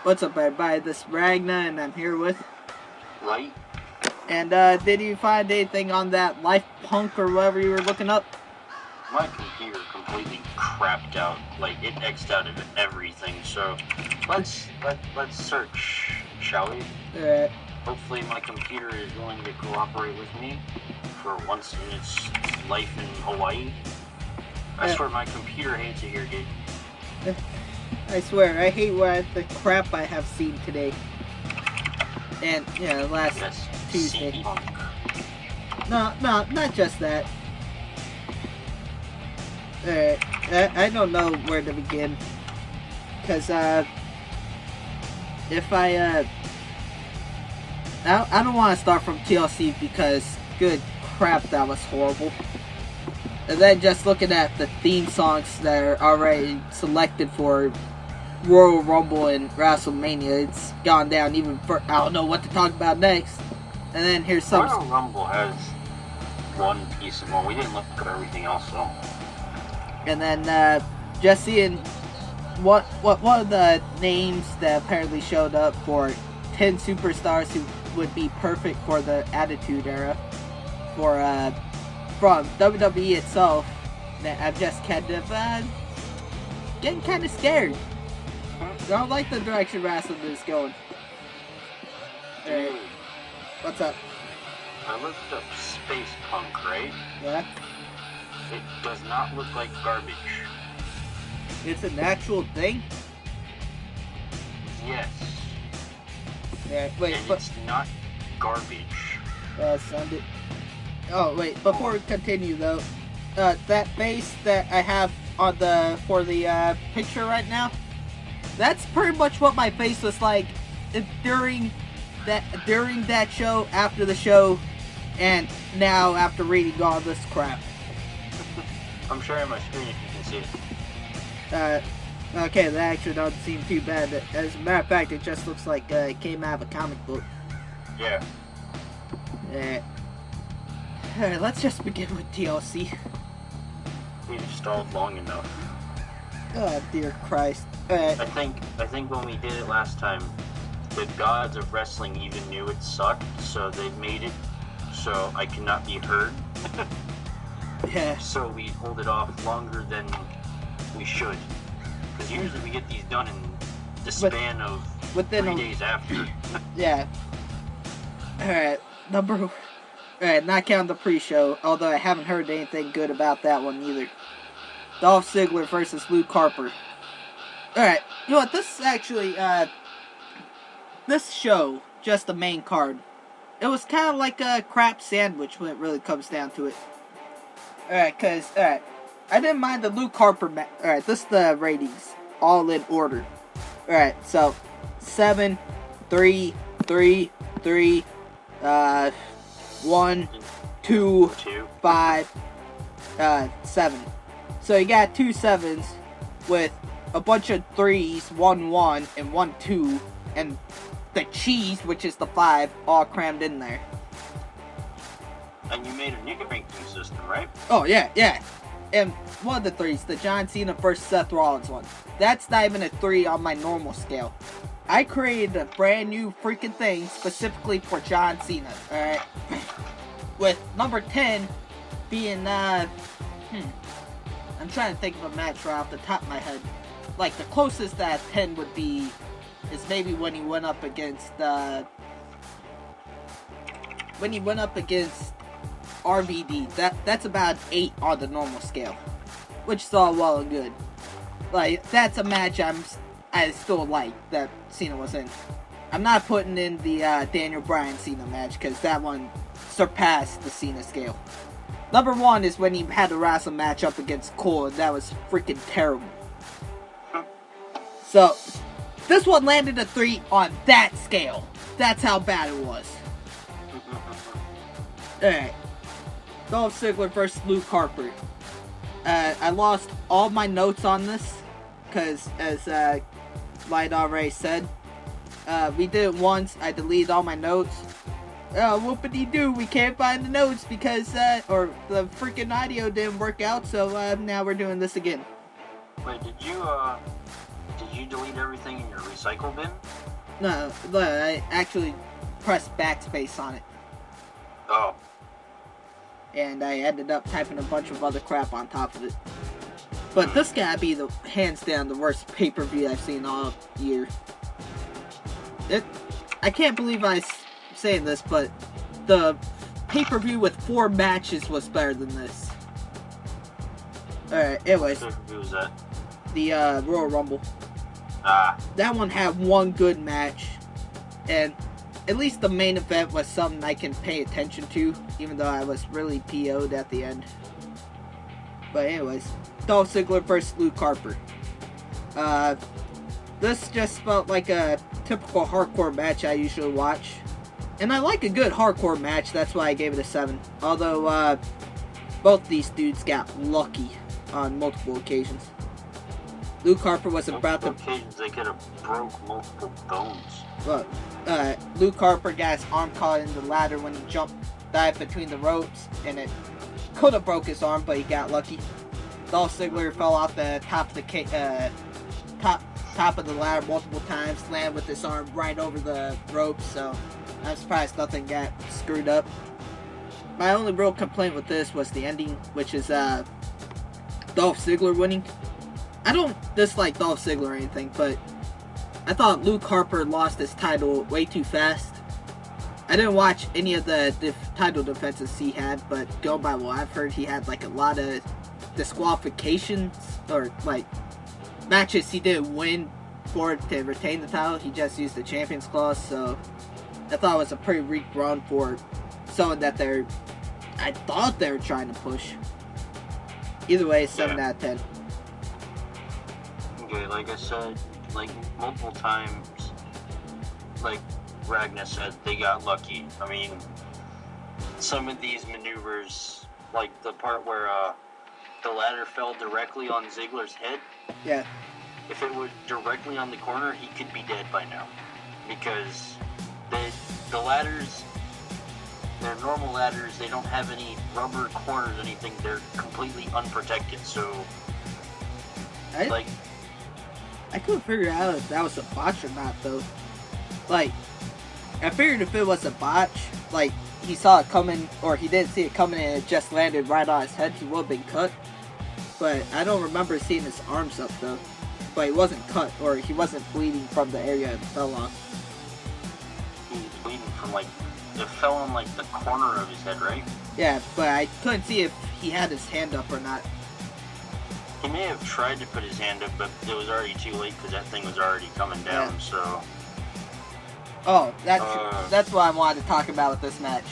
What's up, everybody? This is Ragna, and I'm here with... Light? And, did you find anything on that Life Punk or whatever you were looking up? My computer completely crapped out. Like, it X'd out of everything, so... Let's search, shall we? Alright. Hopefully my computer is willing to cooperate with me for once in its life in Hawaii. I swear my computer hates it here, dude. I swear, I hate the crap I have seen today. And, yeah, last Tuesday. No, not just that. Alright, I don't know where to begin. Because, if I don't want to start from TLC because, good crap, that was horrible. And then just looking at the theme songs that are already selected for Royal Rumble and WrestleMania, it's gone down even further. I don't know what to talk about next. And then here's some... Royal Rumble has one piece of one. We didn't look at everything else, though. And then, just seeing what one of the names that apparently showed up for 10 superstars who would be perfect for the Attitude Era for, from WWE itself, that I'm just kind of, getting kind of scared. I don't like the direction wrestling is going. Alright, what's up? I looked up Space Punk, right? Yeah? It does not look like garbage. It's an actual thing? Yes. Yeah, wait, and but... it's not garbage. Send it. Oh, wait, before we continue, though, that face that I have on for the picture right now, that's pretty much what my face was like during that show, after the show, and now after reading all this crap. I'm sharing my screen if you can see it. Okay, that actually doesn't seem too bad. As a matter of fact, it just looks like it came out of a comic book. Yeah. Alright, let's just begin with TLC. We've stalled long enough. Oh, dear Christ. I think when we did it last time, the gods of wrestling even knew it sucked, so they made it so I cannot be heard. Yeah. So we hold it off longer than we should. Because usually we get these done in the span of within 3 days after. Yeah. Alright, Alright, not counting the pre-show, although I haven't heard anything good about that one either. Dolph Ziggler versus Luke Harper. Alright, you know what, this is actually, this show, just the main card, it was kind of like a crap sandwich when it really comes down to it. Alright, I didn't mind the Luke Harper match. Alright, this is the ratings, all in order. Alright, so, 7, 3, 3, 3, 1, 2, 5, 7. So you got 2 7s with a bunch of 3s, 1 1, and 1 2, and the cheese, which is the 5, all crammed in there. And you made a new ranking system, right? Oh, yeah. And one of the 3s, the John Cena versus Seth Rollins one. That's not even a 3 on my normal scale. I created a brand new freaking thing specifically for John Cena, alright? With number 10 being, I'm trying to think of a match right off the top of my head. Like, the closest that 10 would be is maybe when he went up against, RVD. That's about 8 on the normal scale. Which is all well and good. Like, that's a match I still like that Cena was in. I'm not putting in the Daniel Bryan Cena match because that one surpassed the Cena scale. Number 1 is when he had to wrestle match up against Cole, and that was freaking terrible. So, this one landed a 3 on that scale. That's how bad it was. Alright. Dolph Ziggler versus Luke Harper. I lost all my notes on this, because as Light already said, we did it once, I deleted all my notes. Whoopity-doo, we can't find the notes because, or the freaking audio didn't work out, so now we're doing this again. Wait, did you Did you delete everything in your recycle bin? No, I actually pressed backspace on it. Oh. And I ended up typing a bunch of other crap on top of it. But this gotta be the hands down the worst pay-per-view I've seen all year. I can't believe I'm saying this, but the pay-per-view with 4 matches was better than this. Alright, anyways. What pay-per-view was that? The Royal Rumble. Ah. That one had one good match, and at least the main event was something I can pay attention to, even though I was really PO'd at the end. But anyways, Dolph Ziggler versus Luke Harper. This just felt like a typical hardcore match I usually watch. And I like a good hardcore match, that's why I gave it a 7. Although, both these dudes got lucky on multiple occasions. Luke Harper was about to... occasions they could have broke multiple bones. Look, Luke Harper got his arm caught in the ladder when he dived between the ropes, and it could have broke his arm, but he got lucky. Dolph Ziggler fell off the top of the top of the ladder multiple times, landed with his arm right over the ropes, so I'm surprised nothing got screwed up. My only real complaint with this was the ending, which is Dolph Ziggler winning. I don't dislike Dolph Ziggler or anything, but I thought Luke Harper lost his title way too fast. I didn't watch any of the title defenses he had, but going by what I've heard, he had like a lot of disqualifications, or like matches he didn't win for to retain the title. He just used the Champions Clause, so I thought it was a pretty weak run for someone that I thought they were trying to push. Either way, 7 out of 10. Okay, like I said, like multiple times, like Ragna said, they got lucky. I mean, some of these maneuvers, like the part where the ladder fell directly on Ziggler's head. Yeah. If it were directly on the corner, he could be dead by now. Because the ladders, they're normal ladders, they don't have any rubber corners or anything, they're completely unprotected, so... I couldn't figure out if that was a botch or not, though. Like, I figured if it was a botch, like, he saw it coming, or he didn't see it coming and it just landed right on his head, he would have been cut. But I don't remember seeing his arms up, though. But he wasn't cut, or he wasn't bleeding from the area it fell on. He was bleeding from, like, it fell on, like, the corner of his head, right? Yeah, but I couldn't see if he had his hand up or not. He may have tried to put his hand up, but it was already too late because that thing was already coming down, so... Oh, that's what I wanted to talk about with this match.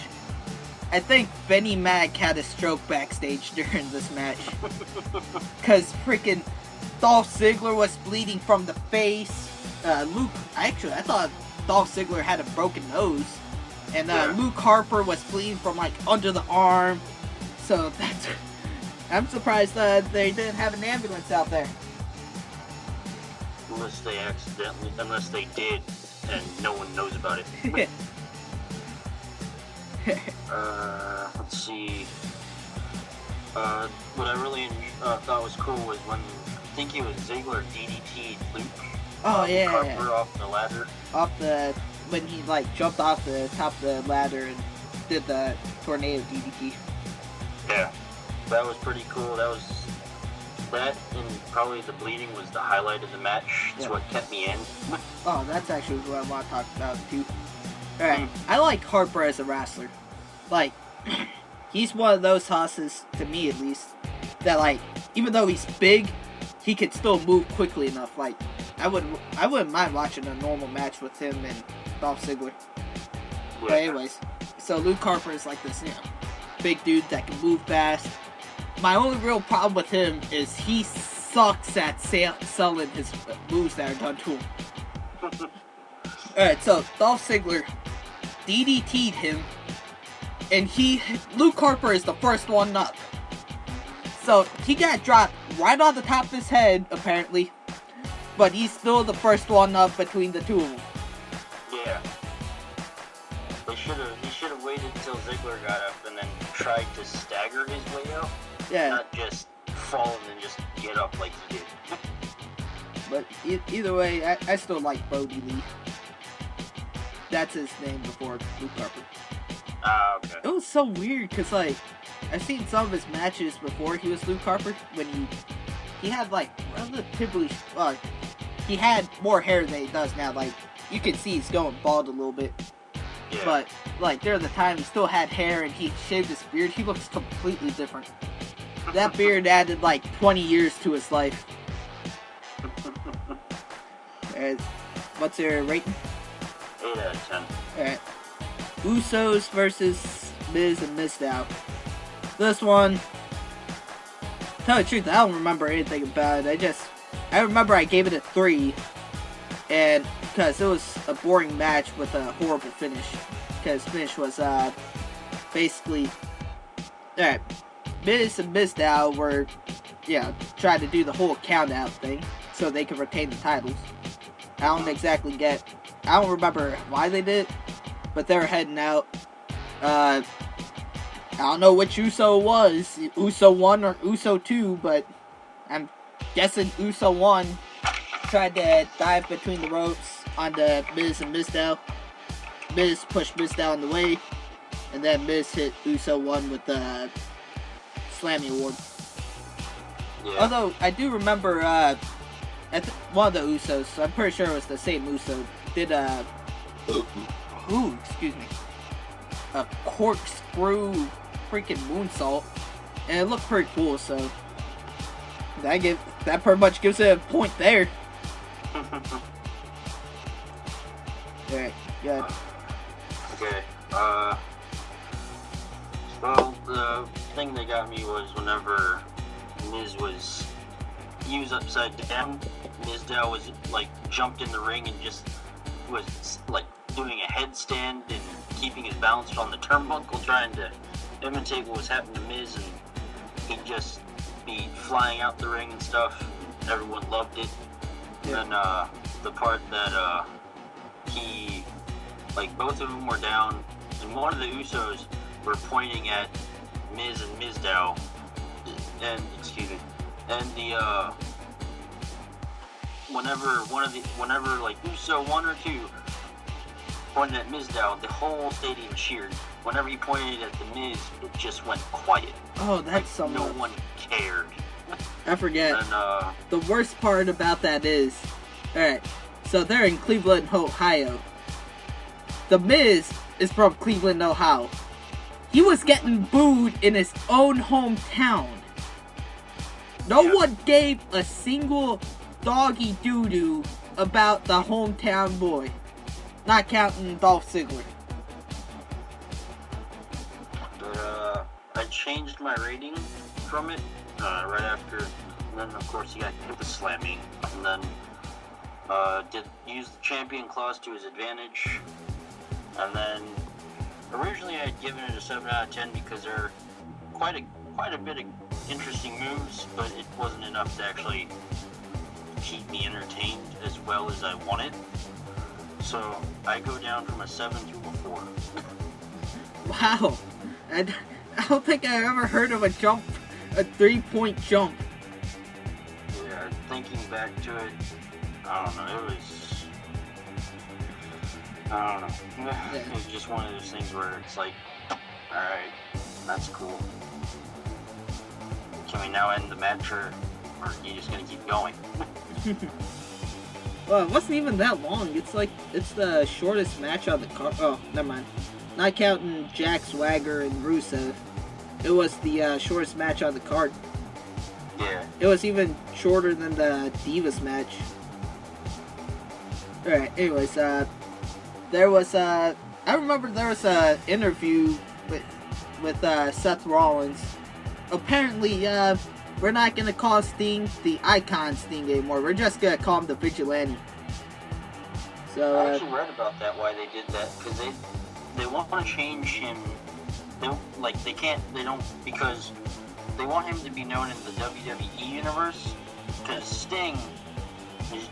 I think Benny Mac had a stroke backstage during this match. Because freaking Dolph Ziggler was bleeding from the face. I thought Dolph Ziggler had a broken nose. And Luke Harper was bleeding from like under the arm. So that's... I'm surprised they didn't have an ambulance out there. Unless they did, and no one knows about it. Let's see. What I really thought was cool was when, I think it was Ziggler DDT'd Luke. Oh, yeah. Harper off the ladder. When he like jumped off the top of the ladder and did the tornado DDT. Yeah. That was pretty cool. That and probably the bleeding was the highlight of the match. It's what kept me in. Oh, that's actually what I want to talk about too. Alright, I like Harper as a wrestler. Like, he's one of those hosses, to me at least, that like, even though he's big, he could still move quickly enough. Like, I wouldn't mind watching a normal match with him and Dolph Ziggler. Yeah. But anyways, so Luke Harper is like this, big dude that can move fast. My only real problem with him is he sucks at selling his moves that are done to him. Alright, so Dolph Ziggler DDT'd him, and Luke Harper is the first one up. So he got dropped right on the top of his head, apparently, but he's still the first one up between the two of them. Yeah. He should have waited until Ziggler got up and then tried to stagger his way out. Yeah. Not just fall and then just get up like he did. But either way, I still like Brody Lee. That's his name before Luke Harper. Okay. It was so weird because, like, I've seen some of his matches before he was Luke Harper when he had, like, relatively, he had more hair than he does now. Like, you can see he's going bald a little bit. Yeah. But, like, during the time he still had hair and he shaved his beard, he looks completely different. That beard added, like, 20 years to his life. What's your rating? 8 out of 10. Alright. Usos versus Miz and Mizdow. This one, to tell you the truth, I don't remember anything about it. I remember I gave it a 3, and because it was a boring match with a horrible finish. Because finish was basically, alright, Miz and Mizdow were, trying to do the whole count out thing so they could retain the titles. I don't remember why they did it, but they were heading out. I don't know which Uso it was, Uso 1 or Uso 2, but I'm guessing Uso 1 tried to dive between the ropes onto Miz and Mizdow. Miz pushed Mizdow in the way, and then Miz hit Uso 1 with the Slammy Award. Yeah. Although, I do remember, one of the Usos, I'm pretty sure it was the same Uso, did excuse me, a corkscrew freaking moonsault, and it looked pretty cool, so that pretty much gives it a point there. Alright, good. Okay, well, the thing that got me was whenever Miz was used upside down, Mizdow was, like, jumped in the ring and just was, like, doing a headstand and keeping his balance on the turnbuckle, trying to imitate what was happening to Miz, and he'd just be flying out the ring and stuff. Everyone loved it. Yeah. And then, the part that, he, like, both of them were down, and one of the Usos were pointing at Miz and Mizdow, and, and the, whenever, like, Uso 1 or 2 pointed at Mizdow, the whole stadium cheered. Whenever he pointed at the Miz, it just went quiet. Oh, that's like, so no much. one cared. I forget. And, the worst part about that is, alright, so they're in Cleveland, Ohio. The Miz is from Cleveland, Ohio. He was getting booed in his own hometown. No one gave a single doggy doo-doo about the hometown boy. Not counting Dolph Ziggler. But, I changed my rating from it, right after, and then, of course, he got hit with the slamming, and then, did use the champion clause to his advantage, and then, originally I had given it a 7 out of 10 because there are quite a bit of interesting moves, but it wasn't enough to actually keep me entertained as well as I wanted. So I go down from a 7 to a 4. Wow. I don't think I've ever heard of a 3-point jump. Yeah, thinking back to it, I don't know, it was just one of those things where it's like, alright, that's cool. Can we now end the match, or are you just gonna keep going? Well, it wasn't even that long. It's the shortest match on the card. Oh, never mind. Not counting Jack Swagger and Rusev. It was the shortest match on the card. Yeah. It was even shorter than the Divas match. Alright, anyways, there was I remember there was a interview with Seth Rollins. Apparently, we're not gonna call Sting the Icon Sting anymore. We're just gonna call him the Vigilante. So I actually read about that, why they did that, because they want to change him. Because they want him to be known in the WWE universe. Because Sting is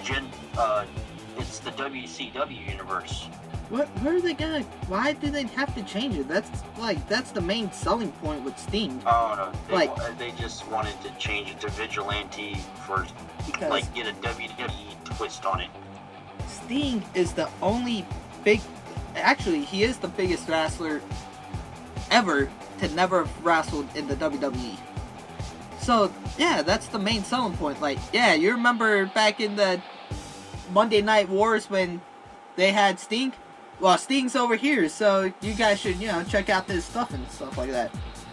it's the WCW universe. Where are they gonna? Why do they have to change it? That's the main selling point with Sting. Oh no, they just wanted to change it to Vigilante get a WWE twist on it. Sting is the only big... Actually, he is the biggest wrestler ever to never have wrestled in the WWE. So, yeah, that's the main selling point. Like, yeah, you remember back in the Monday Night Wars when they had Sting? Well, Sting's over here, so you guys should, check out this stuff and stuff like that.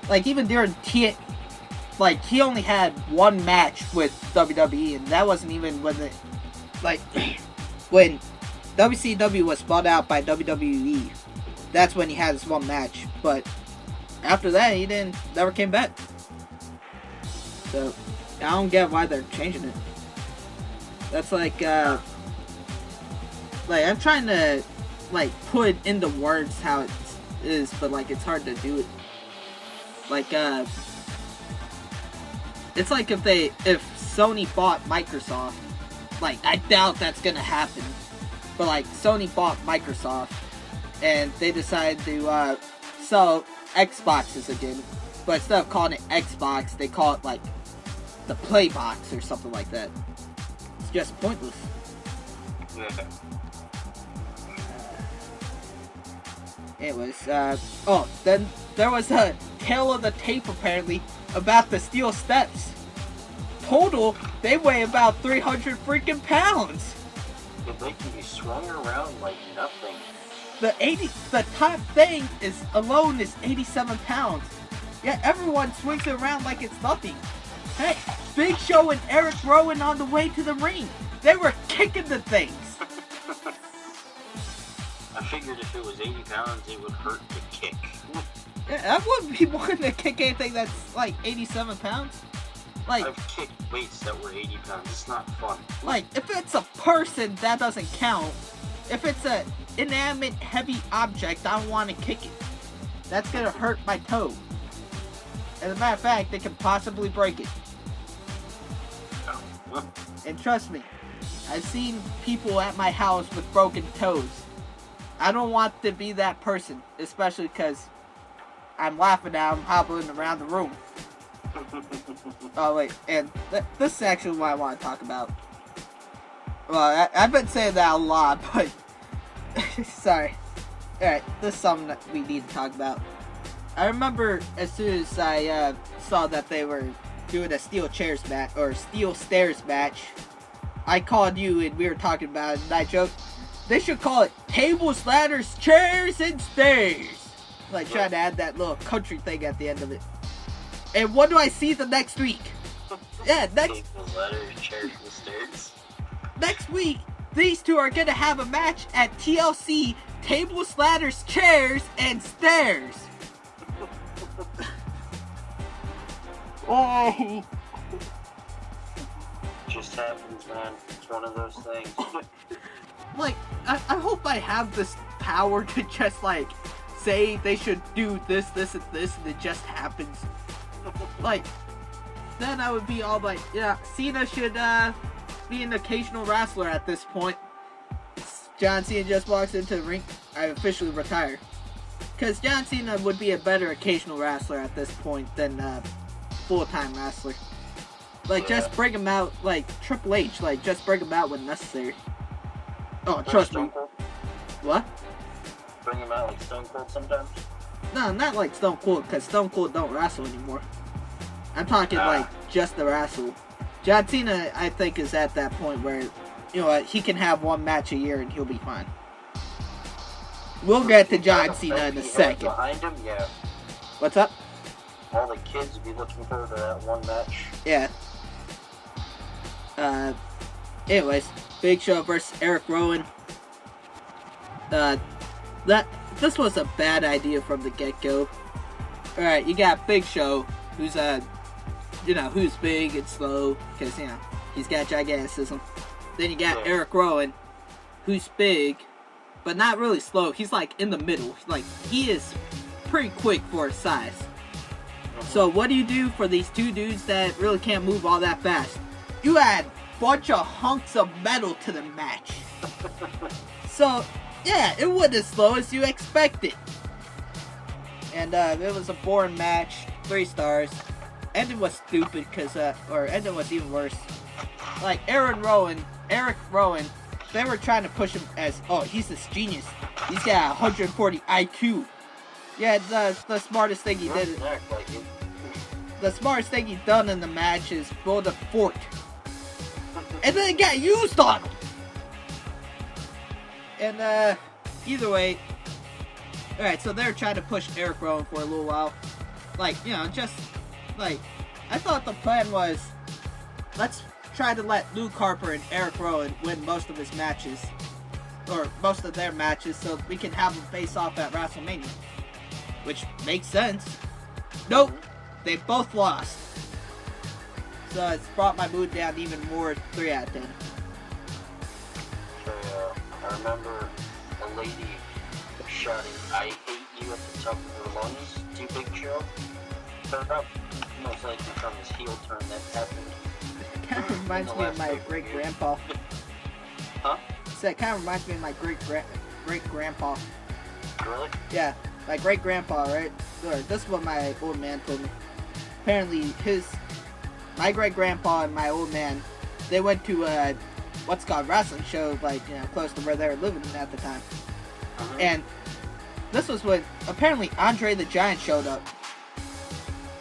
Like, even during like, he only had one match with WWE, and that wasn't even when when WCW was bought out by WWE. That's when he had his one match, but after that, he never came back. So, I don't get why they're changing it. That's like, I'm trying to, put into words how it is, but, it's hard to do it. It's like if Sony bought Microsoft, I doubt that's gonna happen, but, Sony bought Microsoft, and they decided to, sell Xboxes again, but instead of calling it Xbox, they call it, the Playbox or something like that. It's just pointless. Yeah. Anyways, then there was a tale of the tape apparently about the steel steps. Total, they weigh about 300 freaking pounds. But they can be swung around like nothing. The top thing alone is 87 pounds. Yet everyone swings it around like it's nothing. Hey, Big Show and Eric Rowan on the way to the ring. They were kicking the things. I figured if it was 80 pounds, it would hurt to kick. Yeah, I wouldn't be wanting to kick anything that's 87 pounds. I've kicked weights that were 80 pounds. It's not fun. If it's a person, that doesn't count. If it's an inanimate, heavy object, I don't want to kick it. That's gonna hurt my toe. As a matter of fact, they can possibly break it. And trust me, I've seen people at my house with broken toes. I don't want to be that person, especially because I'm laughing at them hobbling around the room. Oh wait, and this is actually what I want to talk about. Well, I've been saying that a lot, but sorry. Alright, this is something that we need to talk about. I remember as soon as I saw that they were doing a steel stairs match, I called you and we were talking about it, and I joked, they should call it tables, ladders, chairs, and stairs. Trying to add that little country thing at the end of it. And what do I see the next week? Yeah, Tables, ladders, chairs, and stairs. Next week, these two are gonna have a match at TLC, tables, ladders, chairs, and stairs. Oh. Just happens, man. It's one of those things. I hope I have this power to just, say they should do this, this, and this, and it just happens. Then I would be all yeah, Cena should, be an occasional wrestler at this point. John Cena just walks into the ring, I officially retire. Because John Cena would be a better occasional wrestler at this point than, full-time wrestler. Just bring him out, Triple H, just bring him out when necessary. Oh, trust me. What? Bring him out like Stone Cold sometimes? No, not like Stone Cold, because Stone Cold don't wrestle anymore. I'm talking, just the wrestle. John Cena, I think, is at that point where, he can have one match a year and he'll be fine. We'll get to John Cena in a second. Behind him, yeah. What's up? All the kids would be looking forward to that one match. Yeah. Anyways, Big Show versus Eric Rowan. This was a bad idea from the get-go. Alright, you got Big Show, who's who's big and slow, because, he's got gigantism. Then you got Eric Rowan, who's big, but not really slow. He's, in the middle. He is pretty quick for his size. So what do you do for these two dudes that really can't move all that fast? You add a bunch of hunks of metal to the match. So, yeah, it wasn't as slow as you expected. And it was a boring match, 3 stars. Ending was stupid, ending was even worse. Aaron Rowan Eric Rowan, they were trying to push him as, oh, he's this genius. He's got 140 IQ. Yeah, the smartest thing he did. The smartest thing he done in the match is build a fort. And then it got used on him. And, either way, alright, so they're trying to push Eric Rowan for a little while. Like, you know, just, like, I thought the plan was, let's try to let Luke Harper and Eric Rowan win most of his matches. Or most of their matches, so we can have them face off at WrestleMania. Which makes sense. Nope, they both lost. So it's brought my mood down even more, 3 out of 10. I remember a lady shouting, "I hate you" at the top of her lungs to Big Show. Turned up, most likely from his heel turn that happened. It kind of reminds me of my great-grandpa. Huh? So it kind of reminds me of my great-grandpa. Really? Yeah, my great-grandpa, right? Or, this is what my old man told me. Apparently, my great-grandpa and my old man, they went to what's called wrestling show, like, you know, close to where they were living at the time. And this was when apparently Andre the Giant showed up.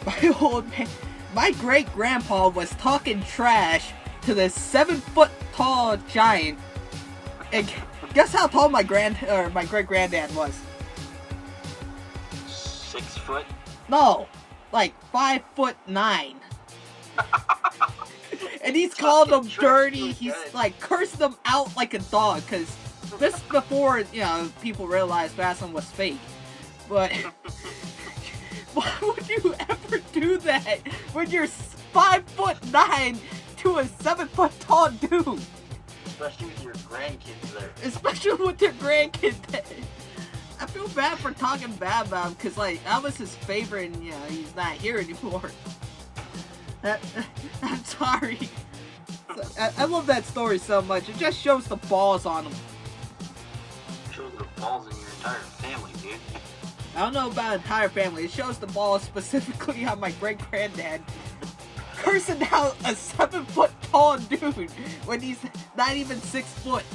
My old man, my great grandpa was talking trash to this 7-foot-tall giant. And guess how tall my great granddad was? 6 foot? No, like 5'9". And he's called them dirty. He's like cursed them out like a dog. Cause this before, you know, people realized wrestling was fake. But why would you ever do that when you're 5'9" to a 7-foot-tall dude? Especially with your grandkids there. Especially with your grandkids there. I feel bad for talking bad about him, cause like I was his favorite, and you know he's not here anymore. I'm sorry. I love that story so much. It just shows the balls on him. Shows the balls in your entire family, dude. I don't know about entire family. It shows the balls specifically on my great granddad. Cursing out a 7-foot-tall dude when he's not even 6 foot.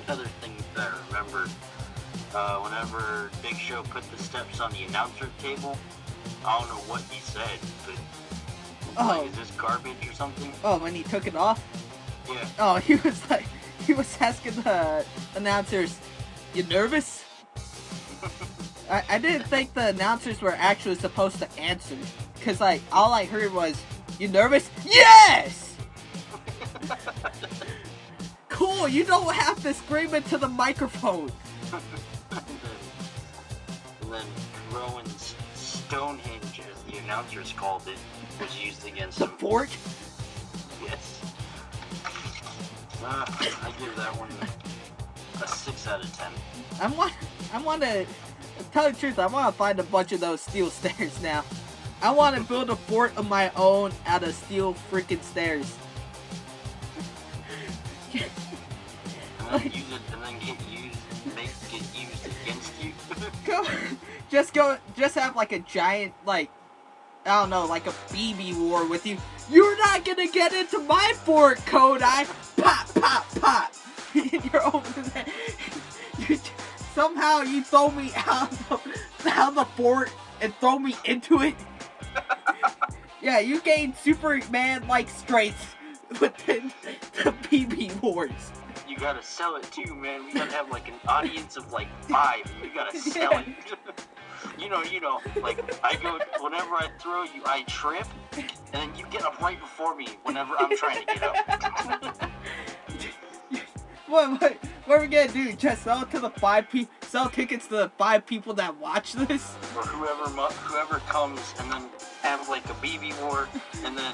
Another thing that I remember, whenever Big Show put the steps on the announcer table, I don't know what he said, but like, is this garbage or something? Oh, when he took it off? Yeah. Oh, he was asking the announcers, "You nervous?" I didn't think the announcers were actually supposed to answer, cause like all I heard was, "You nervous?" Yes! Cool, you don't have to scream into the microphone. And then Rowan's Stonehenge, as the announcers called it, was used against him. The fort? Yes. I give that one a 6 out of 10. I want to tell you the truth. I want to find a bunch of those steel stairs now. I want to build a fort of my own out of steel freaking stairs. And then use it, and then get used against you. Just have like a giant, like, I don't know, like a BB war with you. You're not gonna get into my fort, Kodai! Pop, pop, pop! You're over there. Somehow you throw me out of the fort and throw me into it. Yeah, you gain Superman-like strength within the BB wars. You gotta sell it too, man. We gotta have like an audience of like 5. And you gotta sell it. You know, like whenever I throw you, I trip, and then you get up right before me whenever I'm trying to get up. What are we gonna do? Just sell it to the 5 people? Sell tickets to the 5 people that watch this? Or whoever comes, and then have like a BB war, and then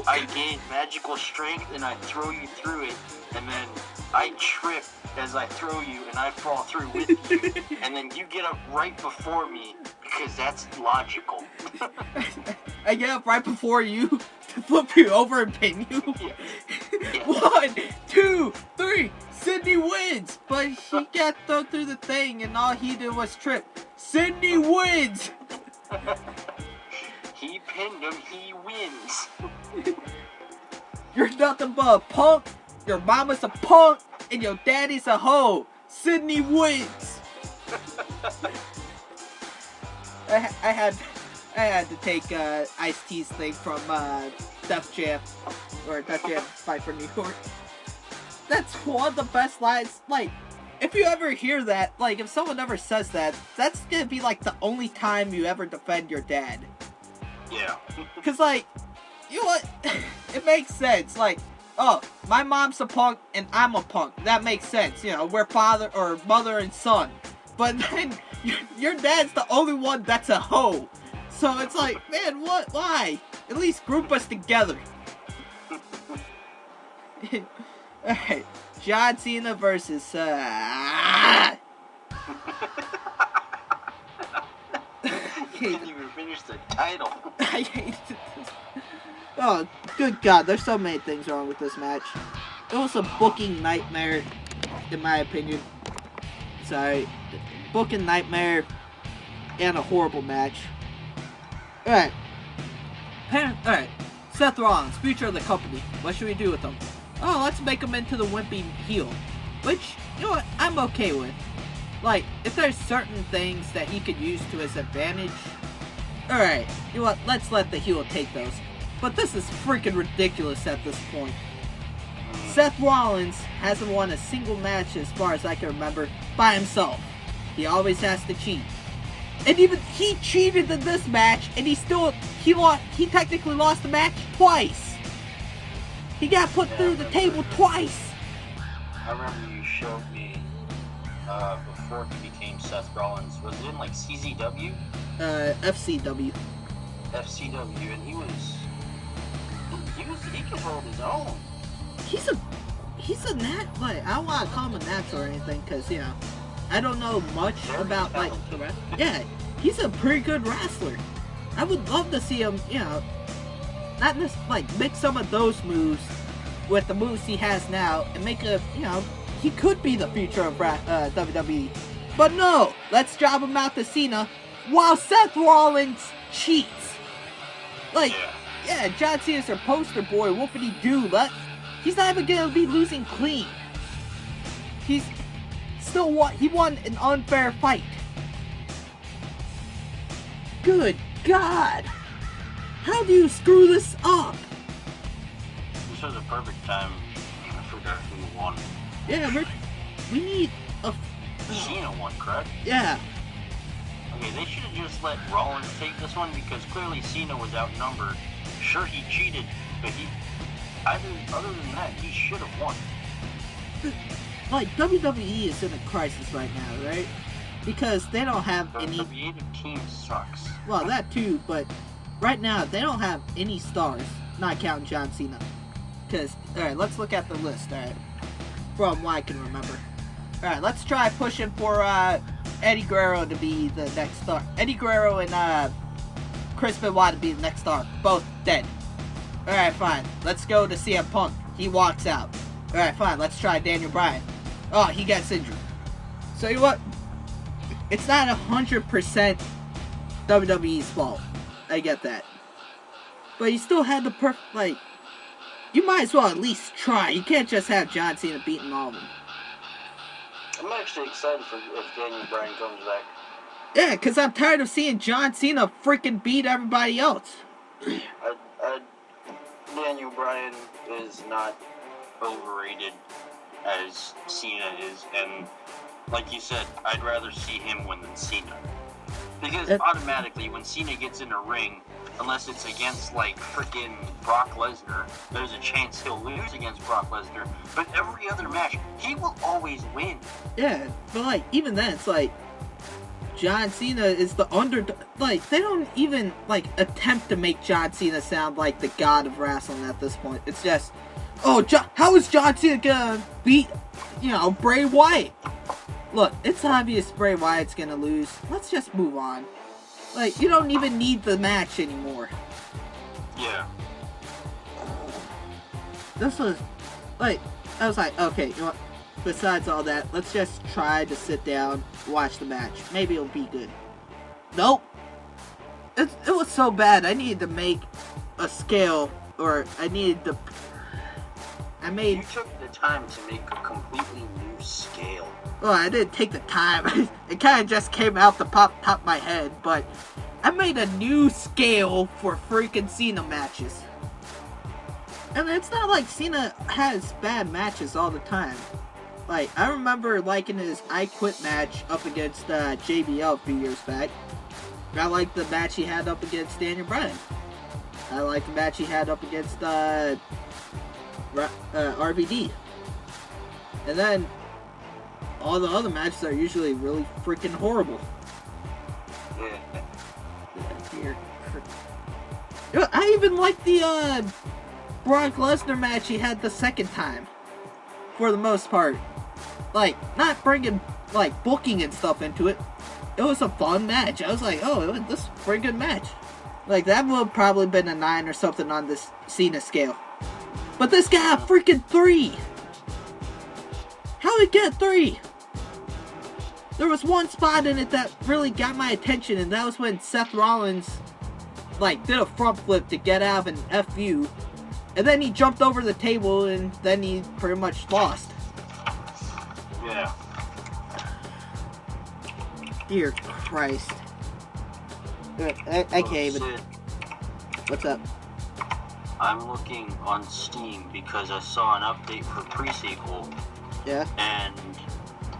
I gain magical strength, and I throw you through it, and then I trip as I throw you, and I fall through with you, and then you get up right before me, because that's logical. I get up right before you to flip you over and pin you? Yeah. 1, 2, 3, Sydney wins! But he got thrown through the thing, and all he did was trip. Sydney wins! He pinned him, he wins. You're nothing but a punk, your mama's a punk, and your daddy's a hoe. Sydney wins. I had to take Ice-T's thing from Def Jam Fight for New York. That's one of the best lines. Like, if you ever hear that, like, if someone ever says that, that's gonna be like the only time you ever defend your dad. Yeah. Cause like, you know what? It makes sense. Like, oh, my mom's a punk and I'm a punk. That makes sense. You know, we're father or mother and son. But then your dad's the only one that's a hoe. So it's like, man, what? Why? At least group us together. Alright, John Cena versus Can't even finish the title. I hate it. Oh, good God, there's so many things wrong with this match. It was a booking nightmare, in my opinion. Sorry. Booking nightmare and a horrible match. Alright. Alright. Seth Rollins, future of the company. What should we do with him? Oh, let's make him into the wimpy heel. Which, you know what, I'm okay with. Like, if there's certain things that he could use to his advantage, alright, you know what, let's let the heel take those. But this is freaking ridiculous at this point. Seth Rollins hasn't won a single match as far as I can remember by himself. He always has to cheat. And even he cheated in this match, and he technically lost the match twice. He got put through the table twice. I remember you showed me before he became Seth Rollins. Was it in like CZW? FCW. FCW, and he could hold his own. He's a nat. Like, I don't want to call him a natural or anything, cause you know, I don't know much about like the rest. Yeah, he's a pretty good wrestler. I would love to see him, you know, not just like mix some of those moves with the moves he has now and make a, you know, he could be the future of WWE. But no, let's job him out to Cena while Seth Rollins cheats. Like, yeah, John Cena's their poster boy, whoopity-doo, but he's not even gonna be losing clean. He won an unfair fight. Good God! How do you screw this up? This was a perfect time. I forgot who won. Yeah, we need a... Cena won, correct? Yeah. Okay, they should have just let Rollins take this one because clearly Cena was outnumbered. Sure, he cheated, but other than that, he should have won. Like, WWE is in a crisis right now, right? Because they don't have any... The creative team sucks. Well, that too, but right now, they don't have any stars, not counting John Cena. Because, alright, let's look at the list, alright? From what I can remember. Alright, let's try pushing for Eddie Guerrero to be the next star. Eddie Guerrero and Chris Benoit to be the next star. Both dead. Alright, fine. Let's go to CM Punk. He walks out. Alright, fine. Let's try Daniel Bryan. Oh, he gets injured. So, you know what? It's not 100% WWE's fault. I get that. But you still had the like, you might as well at least try. You can't just have John Cena beating all of them. I'm actually excited for if Daniel Bryan comes back. Yeah, because I'm tired of seeing John Cena freaking beat everybody else. Daniel Bryan is not overrated as Cena is, and like you said, I'd rather see him win than Cena. Because automatically, when Cena gets in a ring, unless it's against, like, freaking Brock Lesnar, there's a chance he'll lose against Brock Lesnar. But every other match, he will always win. Yeah, but, like, even then, it's like, John Cena is the underdog. Like, they don't even, like, attempt to make John Cena sound like the god of wrestling at this point. It's just, oh, how is John Cena gonna beat, you know, Bray Wyatt? Look, it's obvious Bray Wyatt's gonna lose. Let's just move on. Like, you don't even need the match anymore. Yeah. This was, like, I was like, okay, you know what? Besides all that, let's just try to sit down, watch the match. Maybe it'll be good. Nope. It was so bad, I needed to make a scale, or I needed to made... You took the time to make a completely new scale. Well, I didn't take the time. It kind of just came out the top of my head, but I made a new scale for freaking Cena matches. And it's not like Cena has bad matches all the time. Like, I remember liking his I Quit match up against JBL a few years back. I like the match he had up against Daniel Bryan. I like the match he had up against RVD. And then all the other matches are usually really freaking horrible. Yeah. I even like the Brock Lesnar match he had the second time. For the most part. Like, not bringing, like, booking and stuff into it. It was a fun match. I was like, oh, this is a pretty good match. Like, that would have probably been a 9 or something on this Cena scale. But this got a freaking 3! How did it get 3? There was one spot in it that really got my attention, and that was when Seth Rollins, like, did a front flip to get out of an FU. And then he jumped over the table, and then he pretty much lost. Yeah. Dear Christ. I can't even... Sid, What's up? I'm looking on Steam because I saw an update for pre-sequel. Yeah? And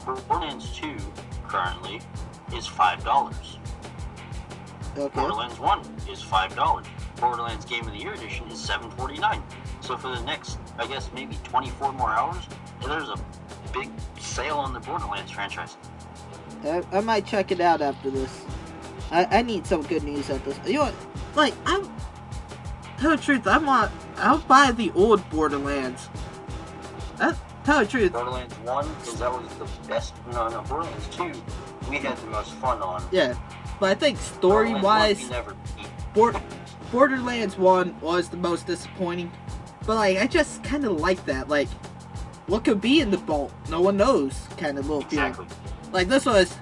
Borderlands 2 currently is $5. Okay. Borderlands 1 is $5. Borderlands Game of the Year Edition is $7.49. So for the next, I guess, maybe 24 more hours, there's a big sale on the Borderlands franchise. I might check it out after this. I need some good news at this. You know what? Like, tell the truth, I'll buy the old Borderlands. Tell the truth. Borderlands 1, because that was the best. No, Borderlands 2, we had the most fun on. Yeah, but I think story-wise, Borderlands 1 was the most disappointing. But, like, I just kind of like that. Like, what could be in the vault? No one knows kind of little feeling. Exactly. Like, this was,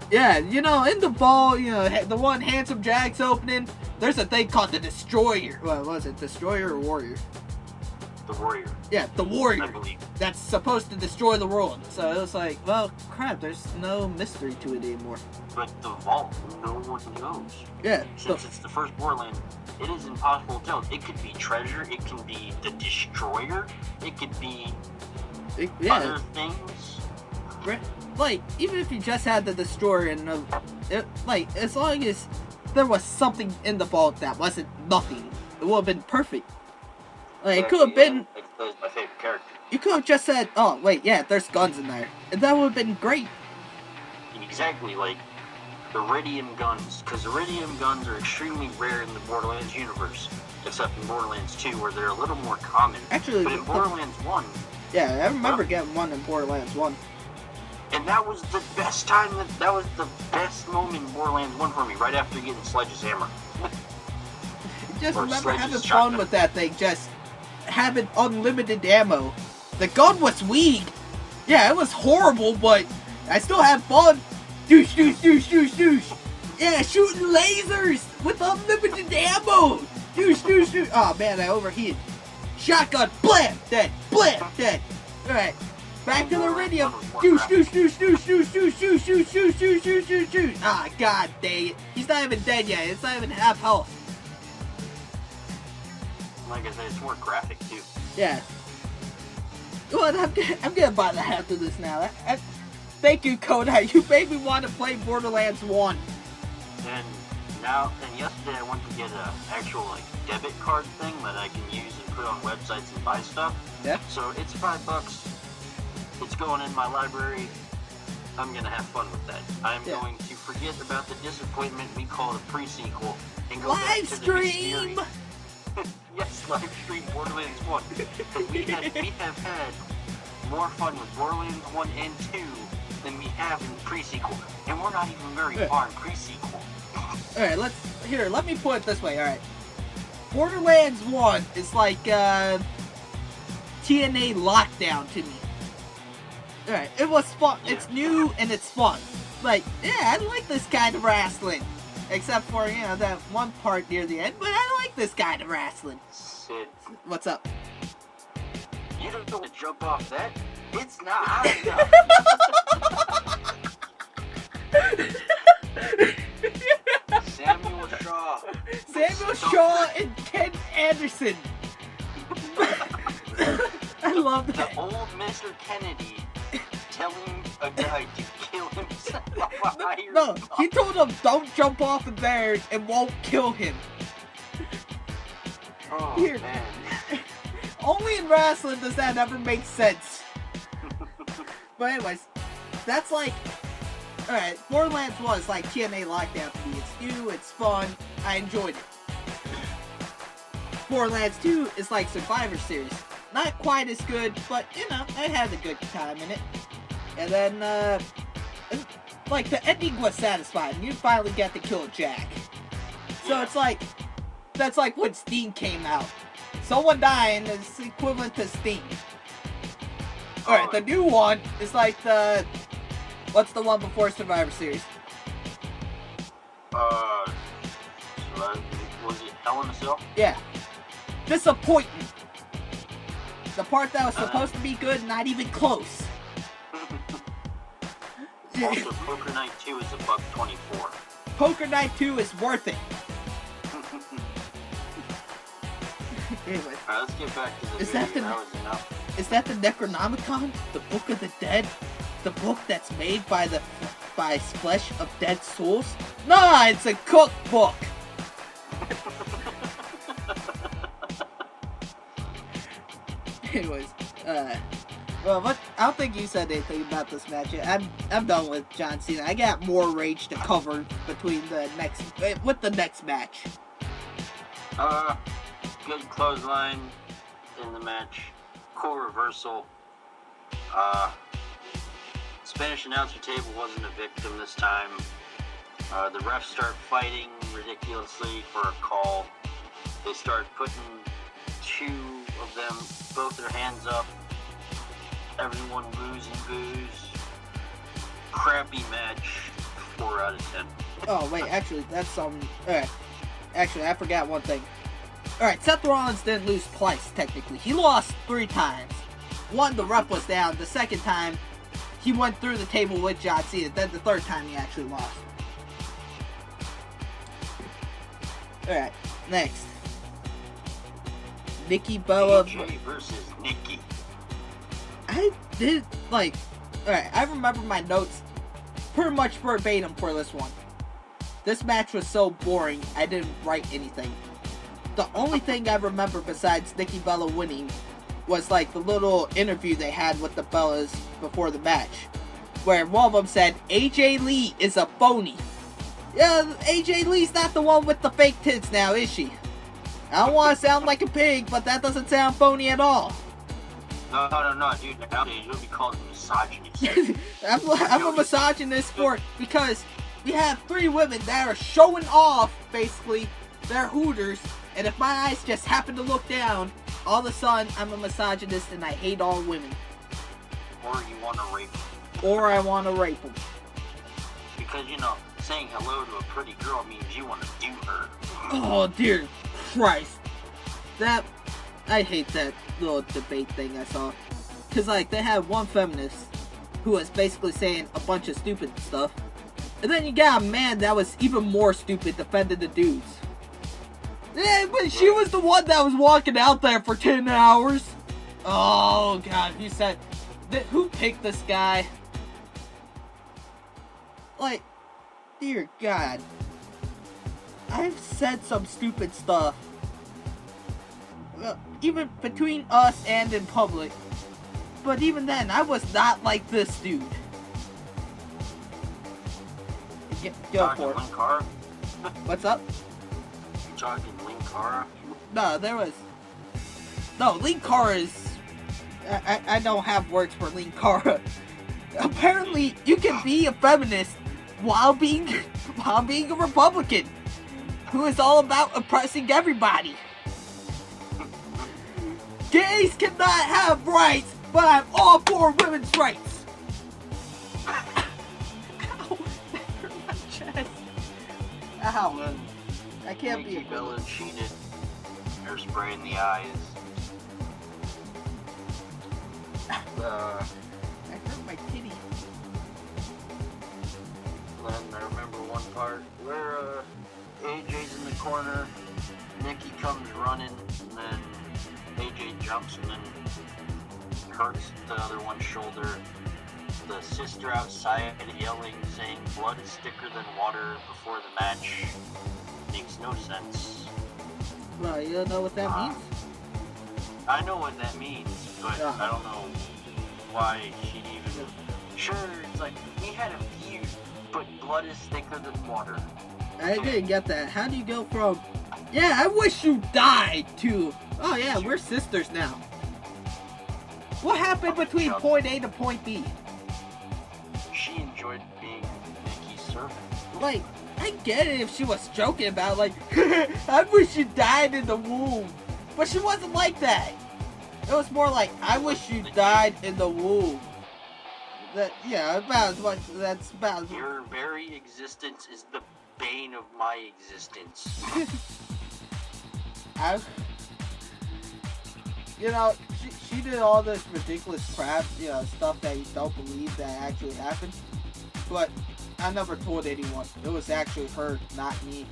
yeah, you know, in the vault, you know, the one Handsome Jack's opening, there's a thing called the Destroyer. What was it, Destroyer or Warrior? The Warrior. Yeah, the Warrior. I believe. That's supposed to destroy the world. So it was like, well, crap, there's no mystery to it anymore. But the vault, no one knows. Yeah. Since it's the first Borderlands, it is impossible to tell. It could be treasure, it can be the Destroyer, it could be other things. Like, even if you just had the Destroyer and like, as long as there was something in the vault that wasn't nothing, it would have been perfect. Like, it could have been... That was my favorite character. You could have just said, oh, wait, yeah, there's guns in there. And that would have been great. Exactly, like Iridium guns, because Iridium guns are extremely rare in the Borderlands universe, except in Borderlands 2, where they're a little more common. Actually, but in Borderlands 1... Yeah, I remember getting one in Borderlands 1. And that was the best time, that was the best moment in Borderlands 1 for me, right after getting Sledge's hammer. Just Or remember Sledge's having shotgun. fun with that thing, just having unlimited ammo. The gun was weak. Yeah, it was horrible, but I still had fun. Doosh, doosh, doosh, doosh, doosh. Yeah, shooting lasers with unlimited ammo. Doosh, doosh, doosh. Oh man, I overheated. Shotgun, blam, dead, blam, dead. Alright, back to the Iridium. Doosh, doosh, doosh, doosh, doosh, doosh, doosh, doosh, doosh, doosh, doosh, doosh, doosh. Ah, god dang it. He's not even dead yet. It's not even half health. Like I said, it's more graphic too. Yeah. Well, I'm gonna buy that after this now. Thank you, Kodak. You made me want to play Borderlands 1. And yesterday I went to get an actual like debit card thing that I can use and put on websites and buy stuff. Yeah. So it's $5. It's going in my library. I'm gonna have fun with that. I'm going to forget about the disappointment we call the pre-sequel and go back to the mystery. Yes, live stream Borderlands 1. we have had more fun with Borderlands 1 and 2 than we have in pre-sequel. And we're not even very far in pre-sequel. Alright, let me put it this way, alright. Borderlands 1 is like, TNA Lockdown to me. Alright, it was fun. Yeah. It's new and it's fun. Like, yeah, I like this kind of wrestling. Except for, you know, that one part near the end, but I like this kind of wrestling. Sid. What's up? You You don't want to jump off that? It's not high enough. Samuel Shaw. Samuel Shaw and Ken Anderson. I love that. The old Mr. Kennedy telling a guy to kill himself. No, he told him don't jump off of there and won't kill him. Oh, Here. man. Only in wrestling does that ever make sense. But anyways, that's like, alright, Borderlands was like TNA Lockdown to me. It's new, it's fun, I enjoyed it. Borderlands 2 is like Survivor Series. Not quite as good, but you know, I had a good time in it. And then, like the ending was satisfying. You finally get to kill Jack. So it's like, that's like when Sting came out. Someone dying is equivalent to Sting. Alright, the new one is like the... What's the one before Survivor Series? Was it Hell in a Cell? Yeah. Disappointing. The part that was supposed to be good, not even close. Also, Poker Night 2 is $1.24. Poker Night 2 is worth it. Anyways. Alright, let's get back to the Is video. that Was enough. Is that the Necronomicon? The Book of the Dead? The book that's made by Flesh of Dead Souls? Nah, it's a cookbook! Anyways, well, what? I don't think you said anything about this match yet. I'm done with John Cena. I got more rage to cover between with the next match. Good clothesline in the match. Cool reversal. Spanish announcer table wasn't a victim this time. The refs start fighting ridiculously for a call. They start putting two of them, both their hands up. Everyone boos and boos. Crappy match. 4 out of 10. Oh wait, actually, that's alright. Actually, I forgot one thing. Alright, Seth Rollins didn't lose twice, technically. He lost 3 times. One, the ref was down. The second time, he went through the table with John Cena. Then the third time, he actually lost. Alright, next. Nikki Bella versus Nikki. I did, like... Alright, I remember my notes pretty much verbatim for this one. This match was so boring, I didn't write anything. The only thing I remember besides Nikki Bella winning was like the little interview they had with the Bellas before the match, where one of them said, AJ Lee is a phony. Yeah, AJ Lee's not the one with the fake tits now, is she? I don't want to sound like a pig, but that doesn't sound phony at all. No, dude. Nowadays, you'll be called a misogynist. I'm a misogynist because we have 3 women that are showing off, basically, their hooters, and if my eyes just happen to look down, all of a sudden, I'm a misogynist and I hate all women. Or you want to rape them. Or I want to rape them. Because, saying hello to a pretty girl means you want to do her. Oh, dear Christ. I hate that little debate thing I saw. Because, like, they had one feminist who was basically saying a bunch of stupid stuff. And then you got a man that was even more stupid defending the dudes. Yeah, but she was the one that was walking out there for 10 hours. Oh, God, who picked this guy? Like, dear God. I've said some stupid stuff. Even between us and in public. But even then, I was not like this dude. Go for it. What's up? You talking Link Cara? No, Link Cara is... I don't have words for Link Cara. Apparently, you can be a feminist while being a Republican who is all about oppressing everybody. Gays cannot have rights, but I'm all for women's rights. Ow, that hurt my chest. Ow. I can't be a Bella cheated. Hairspray in the eyes. I hurt my kitty. Then I remember one part where AJ's in the corner, Nikki comes running, and then AJ jumps and then hurts the other one's shoulder. The sister outside yelling, saying blood is thicker than water before the match makes no sense. Well, you don't know what that means? I know what that means, but I don't know why she even... Sure, it's like, we had a feud, but blood is thicker than water. I didn't get that. How do you go from, yeah, I wish you died, to, oh yeah, we're sisters now? What happened between point A to point B? She enjoyed being Nikki's servant. Like, I get it if she was joking about, like, I wish you died in the womb. But she wasn't like that. It was more like, I wish you died in the womb. That, yeah, about as much, that's about... Your very existence is the bane of my existence. You know, she did all this ridiculous crap, you know, stuff that you don't believe that actually happened. But I never told anyone. It was actually her, not me.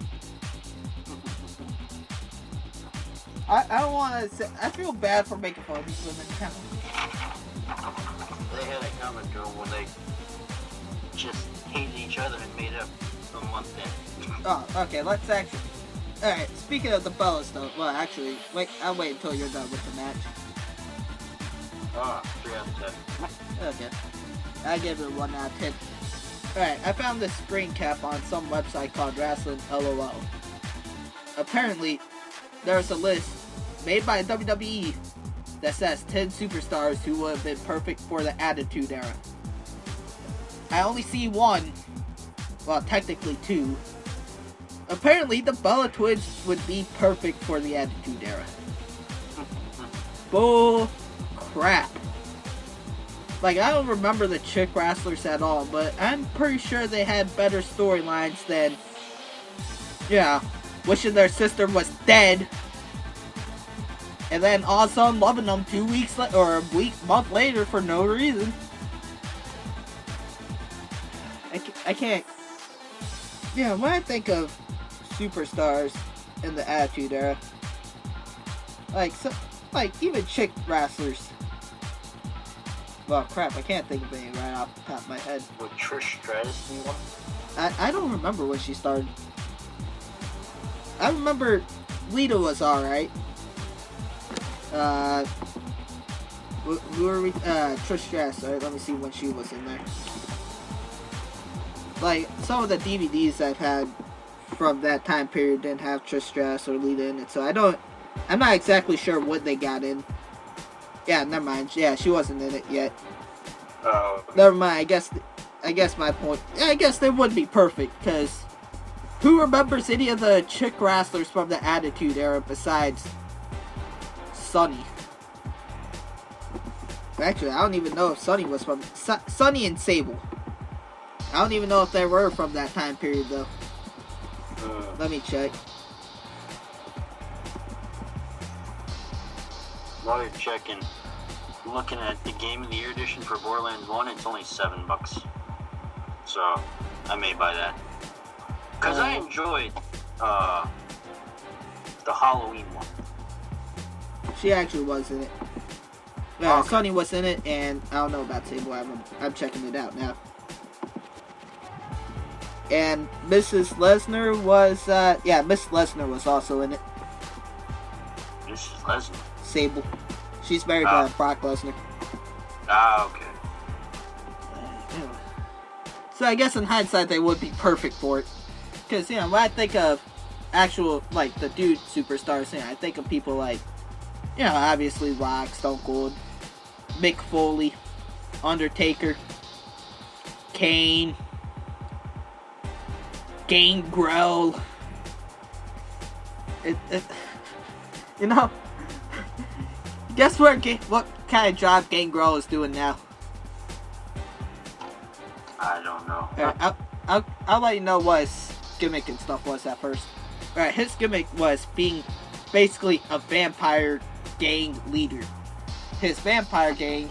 I don't want to say... I feel bad for making fun of these women now. They had a comment to them when they just hated each other and made up a month in. Oh, okay, let's actually... Alright, speaking of the Bellas though, well actually, wait, I'll wait until you're done with the match. 3 out of 10. Okay. I give it 1 out of 10. Alright, I found this screen cap on some website called Wrestling LOL. Apparently, there's a list made by WWE that says 10 superstars who would have been perfect for the Attitude Era. I only see one, well technically 2. Apparently the Bella Twins would be perfect for the Attitude Era. Bull crap. Like, I don't remember the chick wrestlers at all, but I'm pretty sure they had better storylines than, yeah, wishing their sister was dead, and then all of a sudden loving them 2 weeks or a month later for no reason. I can't. Yeah, when I think of superstars in the Attitude Era, like even chick wrestlers. Well, crap, I can't think of any right off the top of my head. Would Trish Stratus be one? I don't remember when she started. I remember Lita was alright. Who are we? Trish Stratus. Right? Let me see when she was in there. Like, some of the DVDs I've had from that time period didn't have Trish Stratus or Lita in it, so I'm not exactly sure what they got in. Yeah, never mind. Yeah, she wasn't in it yet. Oh. Never mind. I guess my point. Yeah, I guess they would be perfect, because who remembers any of the chick wrestlers from the Attitude Era besides Sunny? Actually, I don't even know if Sunny was from... Sunny and Sable. I don't even know if they were from that time period, though. Let me check. While you're checking, looking at the Game of the Year edition for Borderlands 1, it's only $7. So, I may buy that. Because I enjoyed the Halloween one. She actually was in it. Yeah, okay. Sunny was in it, and I don't know about Sable. I'm checking it out now. And Mrs. Lesnar was, yeah, Miss Lesnar was also in it. Mrs. Lesnar? Sable. She's married to Brock Lesnar. Okay. So I guess in hindsight they would be perfect for it. Because, you know, when I think of actual, like, the dude superstars, you know, I think of people like, you know, obviously Rock, Stone Cold, Mick Foley, Undertaker, Kane, Gangrel. You know, guess what kind of job Gangrel is doing now? I don't know. I'll let you know what his gimmick and stuff was at first. Alright, his gimmick was being basically a vampire gang leader. his vampire gang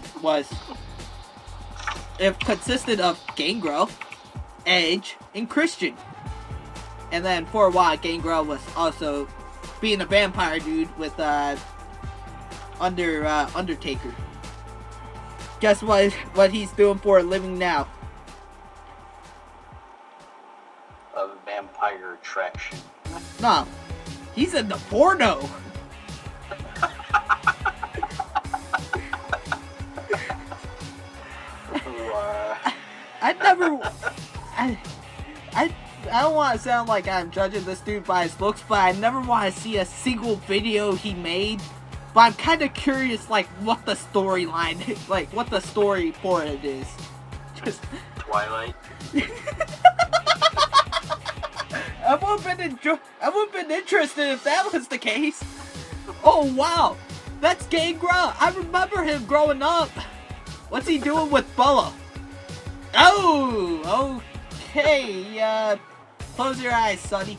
it consisted of Gangrel, Edge, and Christian. And then for a while, Gangrel was also being a vampire dude with Undertaker. Guess what he's doing for a living now? A vampire attraction. No, he's in the porno. I don't want to sound like I'm judging this dude by his looks, but I never want to see a single video he made. But I'm kind of curious, like, what the storyline, like, what the story for it is. Just Twilight. I would have been interested if that was the case. Oh wow, that's Gangrel. I remember him growing up. What's he doing with Bella? Oh, okay. Close your eyes, Sonny.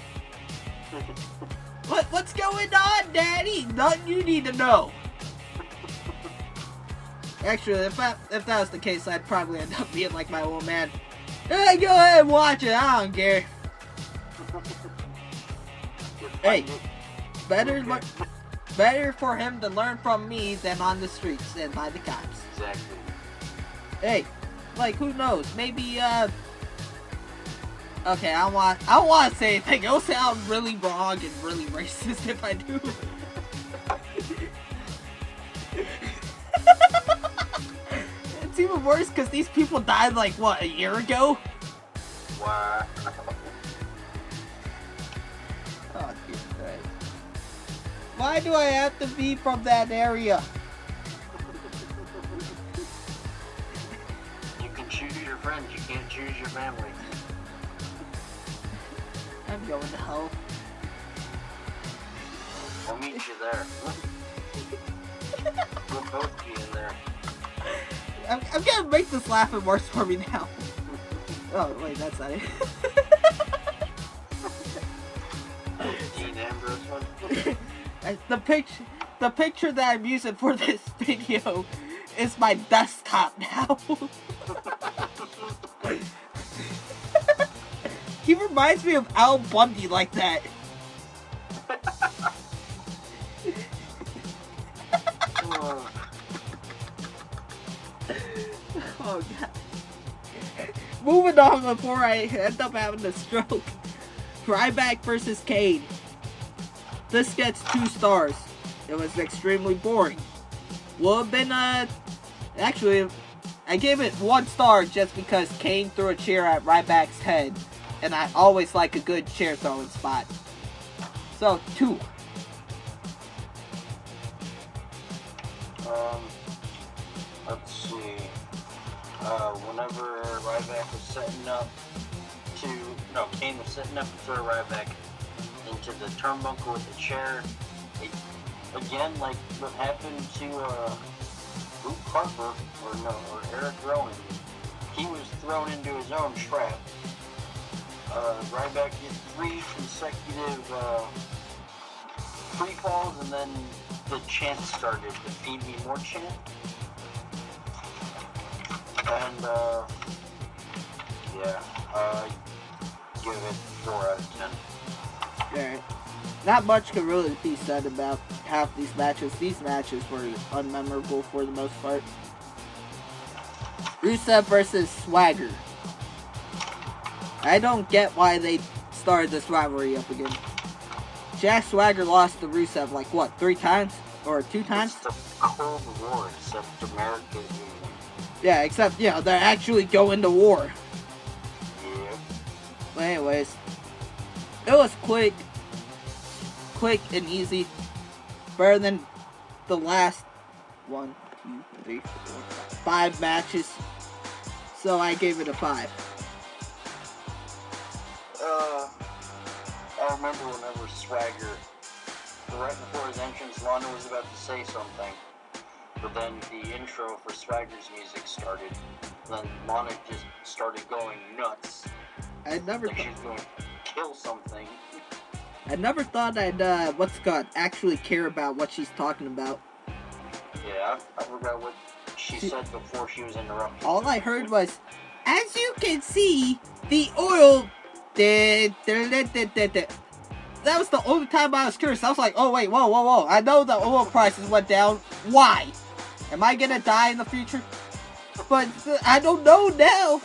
What's going on, Daddy? Nothing you need to know. Actually, if that was the case, I'd probably end up being like my old man. Hey, go ahead and watch it. I don't care. Hey, better for him to learn from me than on the streets and by the cops. Exactly. Hey, like, who knows? Maybe, okay, I don't want to say anything. It'll sound really wrong and really racist if I do. It's even worse because these people died, like, what, a year ago? Wow. Oh, dear Christ. Why do I have to be from that area? You can choose your friends, you can't choose your family. I'm going to hell. I'll meet you there. We'll both be in there. I'm gonna make this laughing worse for me now. Oh, wait, that's not it. Dean Ambrose one. The picture that I'm using for this video is my desktop now. He reminds me of Al Bundy like that. Oh god. Moving on before I end up having a stroke. Ryback versus Kane. This gets 2 stars. It was extremely boring. Would have been actually I gave it 1 star just because Kane threw a chair at Ryback's head. And I always like a good chair throwing spot. So 2. Let's see. Whenever Ryback was setting up Kane was setting up to throw Ryback into the turnbuckle with the chair. Again, like what happened to Luke Harper or Eric Rowan, he was thrown into his own trap. Ryback did 3 consecutive free falls, and then the chant started, the Feed Me More chant. And, give it 4 out of 10. Alright. Not much can really be said about half these matches. These matches were unmemorable for the most part. Rusev versus Swagger. I don't get why they started this rivalry up again. Jack Swagger lost to Rusev like what, 3 times? Or 2 times? It's the Cold War, except America. Yeah, except, you know, they're actually going to war. Yeah. But anyways, it was quick and easy. Better than the last 1, 2, 3, 4, 5 matches. So I gave it a 5. I remember whenever Swagger, right before his entrance, Lana was about to say something, but then the intro for Swagger's music started. Then Lana just started going nuts. I never like she was going to kill something. I never thought I'd actually care about what she's talking about. Yeah, I forgot what she said before she was interrupted. All I heard was, as you can see, the oil. That was the only time I was curious. I was like, oh wait, whoa. I know the oil prices went down. Why? Am I gonna die in the future? But I don't know now.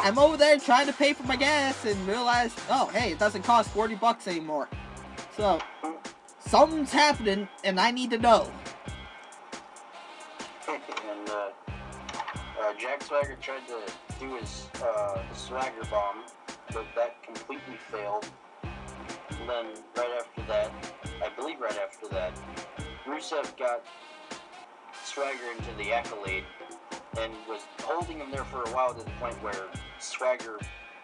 I'm over there trying to pay for my gas and realize, oh hey, it doesn't cost $40 anymore. So, something's happening and I need to know. And Jack Swagger tried to do his Swagger bomb, but that completely failed. And then right after that, Rusev got Swagger into the Accolade and was holding him there for a while to the point where Swagger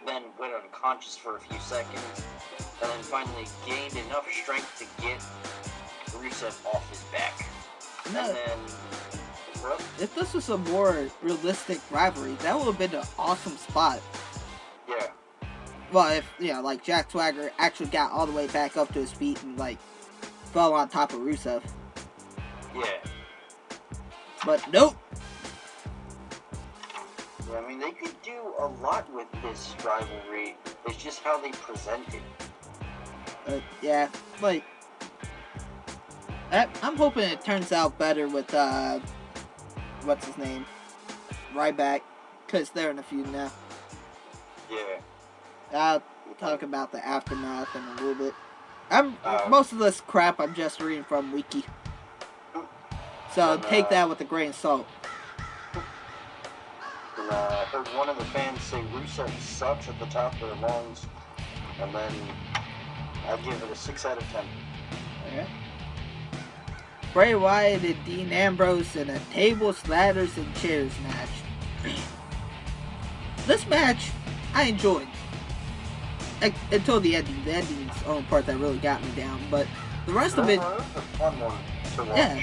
then went unconscious for a few seconds and then finally gained enough strength to get Rusev off his back. No. And then... If this was a more realistic rivalry, that would have been an awesome spot. Yeah. Well, if, like Jack Swagger actually got all the way back up to his feet and, like, fell on top of Rusev. Yeah. But nope. Yeah, I mean, they could do a lot with this rivalry. It's just how they present it. Yeah, like, I'm hoping it turns out better with, what's his name? Ryback, because they're in a feud now. Yeah. I'll talk about the aftermath in a little bit. Most of this crap I'm just reading from Wiki. So take that with a grain of salt. And I heard one of the fans say Rusev sucks at the top of their lungs, and then I give it a 6 out of 10. Okay. Bray Wyatt and Dean Ambrose in a tables, ladders, and chairs match. This match, I enjoyed. Until the ending. The ending's the only part that really got me down. But the rest of it... It was a fun one to watch. Yeah.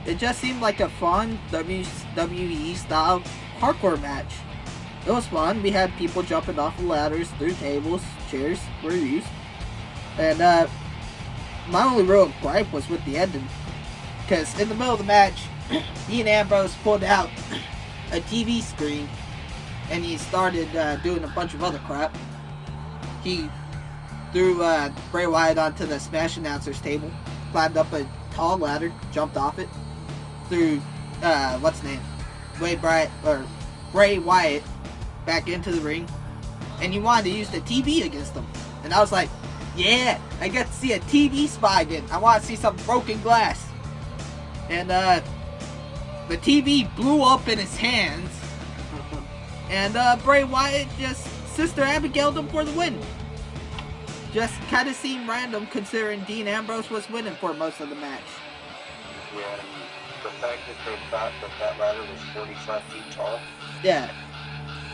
It just seemed like a fun WWE-style hardcore match. It was fun. We had people jumping off of ladders, through tables, chairs were used. And my only real gripe was with the ending. Because in the middle of the match, Dean Ambrose pulled out a TV screen and he started doing a bunch of other crap. He threw Bray Wyatt onto the Smash Announcers table, climbed up a tall ladder, jumped off it, threw, what's his name? Bray Wyatt back into the ring, and he wanted to use the TV against him. And I was like, yeah, I get to see a TV spot again. I want to see some broken glass. And the TV blew up in his hands, and Bray Wyatt just Sister Abigail'd him for the win. Just kind of seemed random considering Dean Ambrose was winning for most of the match. Yeah, and the fact that they thought that ladder was 45 feet tall. Yeah.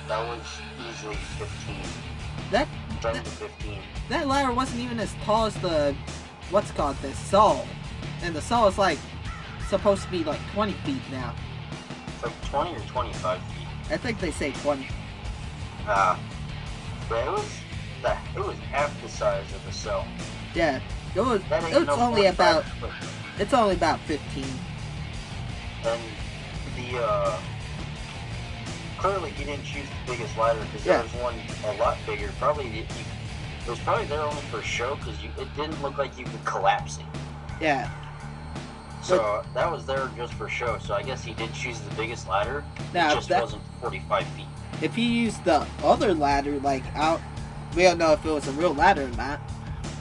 That was easily 15. 10 to 15. That ladder wasn't even as tall as the, the saw. And the saw is like, supposed to be like 20 feet now. It's like 20 or 25 feet. I think they say 20. Yeah, it was half the size of the cell. Yeah, it's only about 15. And clearly he didn't choose the biggest ladder because there was one a lot bigger. It was probably there only for show because it didn't look like you could collapse it. Yeah. So that was there just for show. So I guess he did choose the biggest ladder. Now, it just wasn't 45 feet. If he used the other ladder, we don't know if it was a real ladder or not.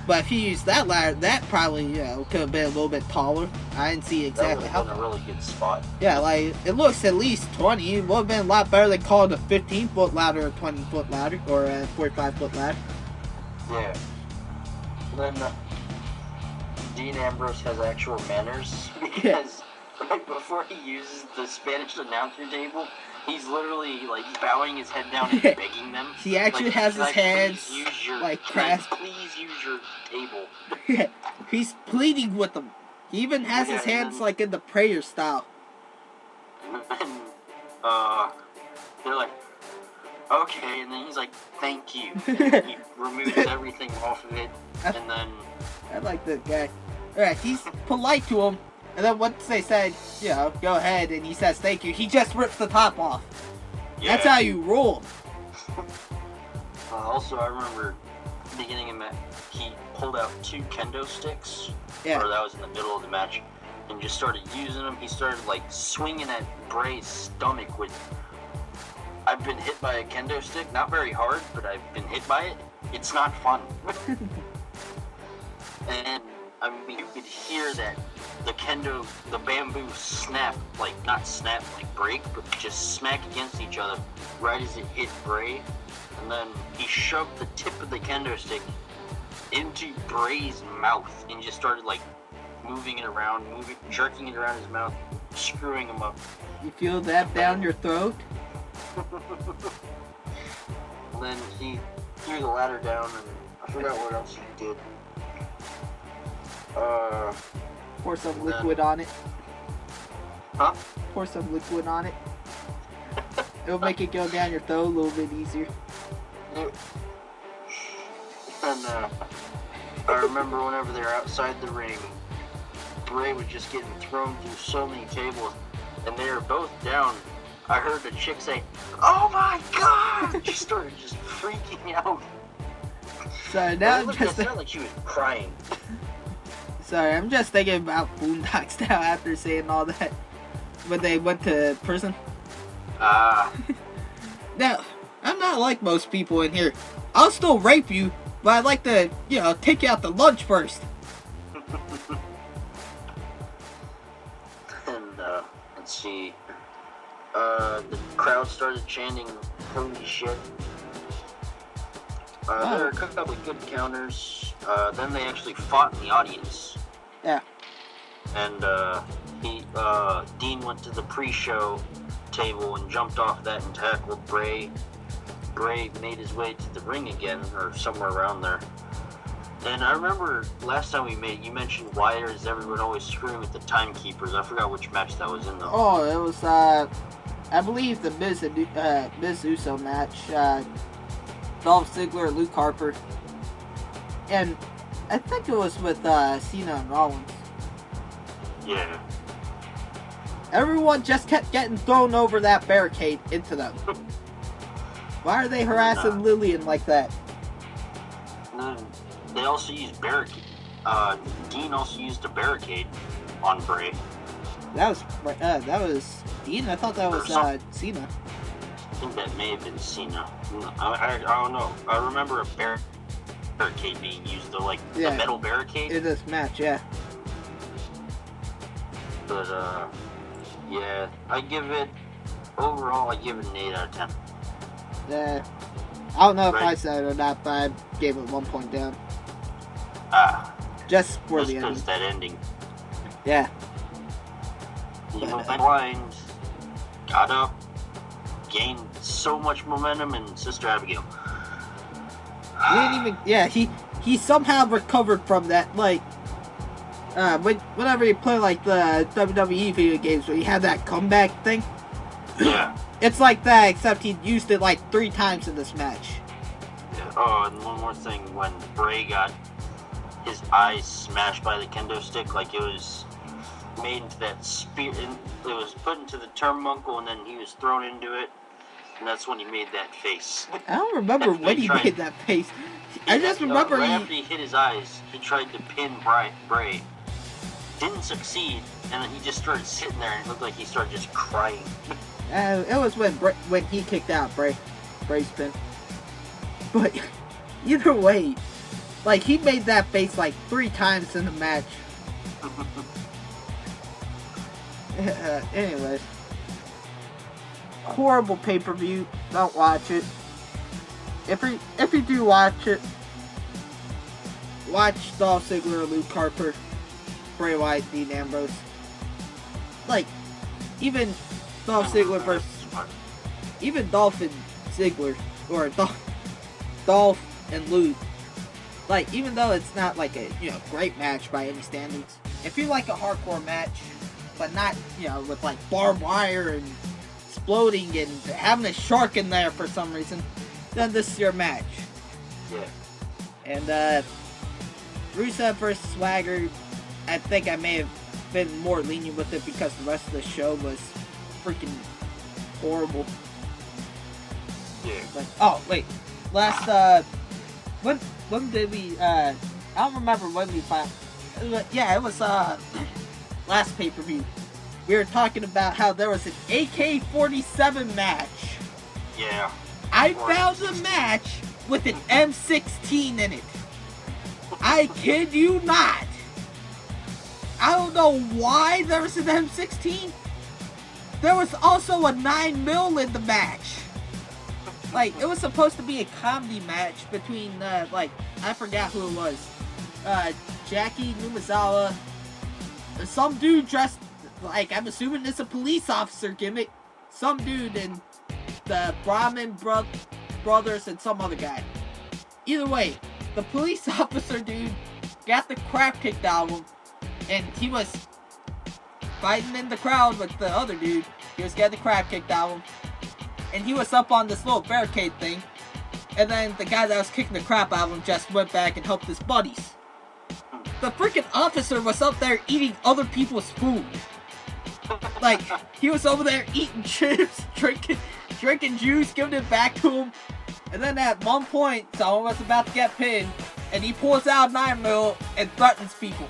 But if he used that ladder, that probably, could have been a little bit taller. I didn't see exactly how. That would have been a really good spot. Yeah, it looks at least 20. It would have been a lot better than calling a 15-foot ladder a 20-foot ladder or a 45-foot ladder. Yeah. And then Dean Ambrose has actual manners because right before he uses the Spanish announcer table, he's literally bowing his head down and begging them. He actually has his hands clasped. Please use your table. Yeah, he's pleading with them. He even has his hands in the prayer style. And they're like, okay, and then he's like, thank you. And he removes everything off of it, and then... I like that guy. Alright, he's polite to him, And then once they said, go ahead, and he says thank you, he just rips the top off. Yeah. That's how you roll. Also, I remember beginning of the match, he pulled out 2 kendo sticks. Yeah. Or that was in the middle of the match. And just started using them. He started, swinging at Bray's stomach with... I've been hit by a kendo stick. Not very hard, but I've been hit by it. It's not fun. And, you could hear that the bamboo snap, not snap, break, but just smack against each other right as it hit Bray. And then he shoved the tip of the kendo stick into Bray's mouth and just started, moving it around, jerking it around his mouth, screwing him up. You feel that down your throat? And then he threw the ladder down, and I forgot what else he did. Pour some liquid on it. Huh? Pour some liquid on it. It'll make it go down your throat a little bit easier. And I remember whenever they were outside the ring, Bray was just getting thrown through so many tables, and they were both down. I heard the chick say, "Oh my God!" She started just freaking out. Sorry, now it sounded like she was crying. Sorry, I'm just thinking about Boondocks now after saying all that. When they went to prison. Now, I'm not like most people in here. I'll still rape you, but I'd like to, take you out to lunch first. And, let's see. The crowd started chanting, "Holy shit." There were a couple of good counters. Then they actually fought in the audience. Yeah. And, Dean went to the pre-show table and jumped off that and tackled Bray. Bray made his way to the ring again, or somewhere around there. And I remember last time we met, you mentioned why is everyone always screwing with the timekeepers. I forgot which match that was in though. Oh, it was, I believe the Miz Uso match. Dolph Ziggler, Luke Harper. And I think it was with Cena and Rollins. Yeah. Everyone just kept getting thrown over that barricade into them. Why are they harassing Lillian like that? They also used barricade. Dean also used a barricade on Bray. That was Dean? I thought that was Cena. I think that may have been Cena. I don't know. I remember a barricade being used, though, the metal barricade. In this match, yeah. But, yeah, overall, I give it an 8 out of 10. Yeah. I don't know if I said it or not, but I gave it 1 point down. Just for the ending. Just that ending. Yeah. Blind, got up, gained so much momentum, and Sister Abigail. He didn't even. Yeah, he somehow recovered from that. Whenever you play the WWE video games, where you have that comeback thing. Yeah. It's like that, except he used it 3 times in this match. Yeah. Oh, and one more thing, when Bray got his eyes smashed by the kendo stick, it was made into that spear, it was put into the turnbuckle, and then he was thrown into it, and that's when he made that face. I don't remember when he made that face. I just remember right after he hit his eyes, he tried to pin Bray. Didn't succeed, and then he just started sitting there, and it looked like he started just crying. It was when he kicked out Bray's pin. But either way, he made that face 3 times in the match. Anyways, horrible pay-per-view. Don't watch it. If you do watch it, watch Dolph Ziggler, Luke Harper, Bray Wyatt, Dean Ambrose. Even Dolph Ziggler versus... Even Dolph and Ziggler, or Dolph and Luke. Even though it's not a, great match by any standards. If you like a hardcore match, but not, with barbed wire and exploding and having a shark in there for some reason, then this is your match. Yeah. And, Rusev versus Swagger, I think I may have been more lenient with it because the rest of the show was freaking horrible. Yeah. But, oh wait, last when did we? I don't remember when we found. Yeah, it was last pay-per-view. We were talking about how there was an AK-47 match. Yeah. I found a match with an M16 in it. I kid you not. I don't know why there was an M16. There was also a 9mm in the match. Like, it was supposed to be a comedy match between, I forgot who it was. Jackie Numazawa, some dude dressed, like, I'm assuming it's a police officer gimmick, some dude, and the Brahmin brothers and some other guy. Either way, the police officer dude got the crap kicked out of him, and he was fighting in the crowd with the other dude. He was getting the crap kicked out of him, and he was up on this little barricade thing, and then the guy that was kicking the crap out of him just went back and helped his buddies. The freaking officer was up there eating other people's food. Like, he was over there eating chips, drinking juice, giving it back to him. And then at one point, someone was about to get pinned, and he pulls out 9mm and threatens people.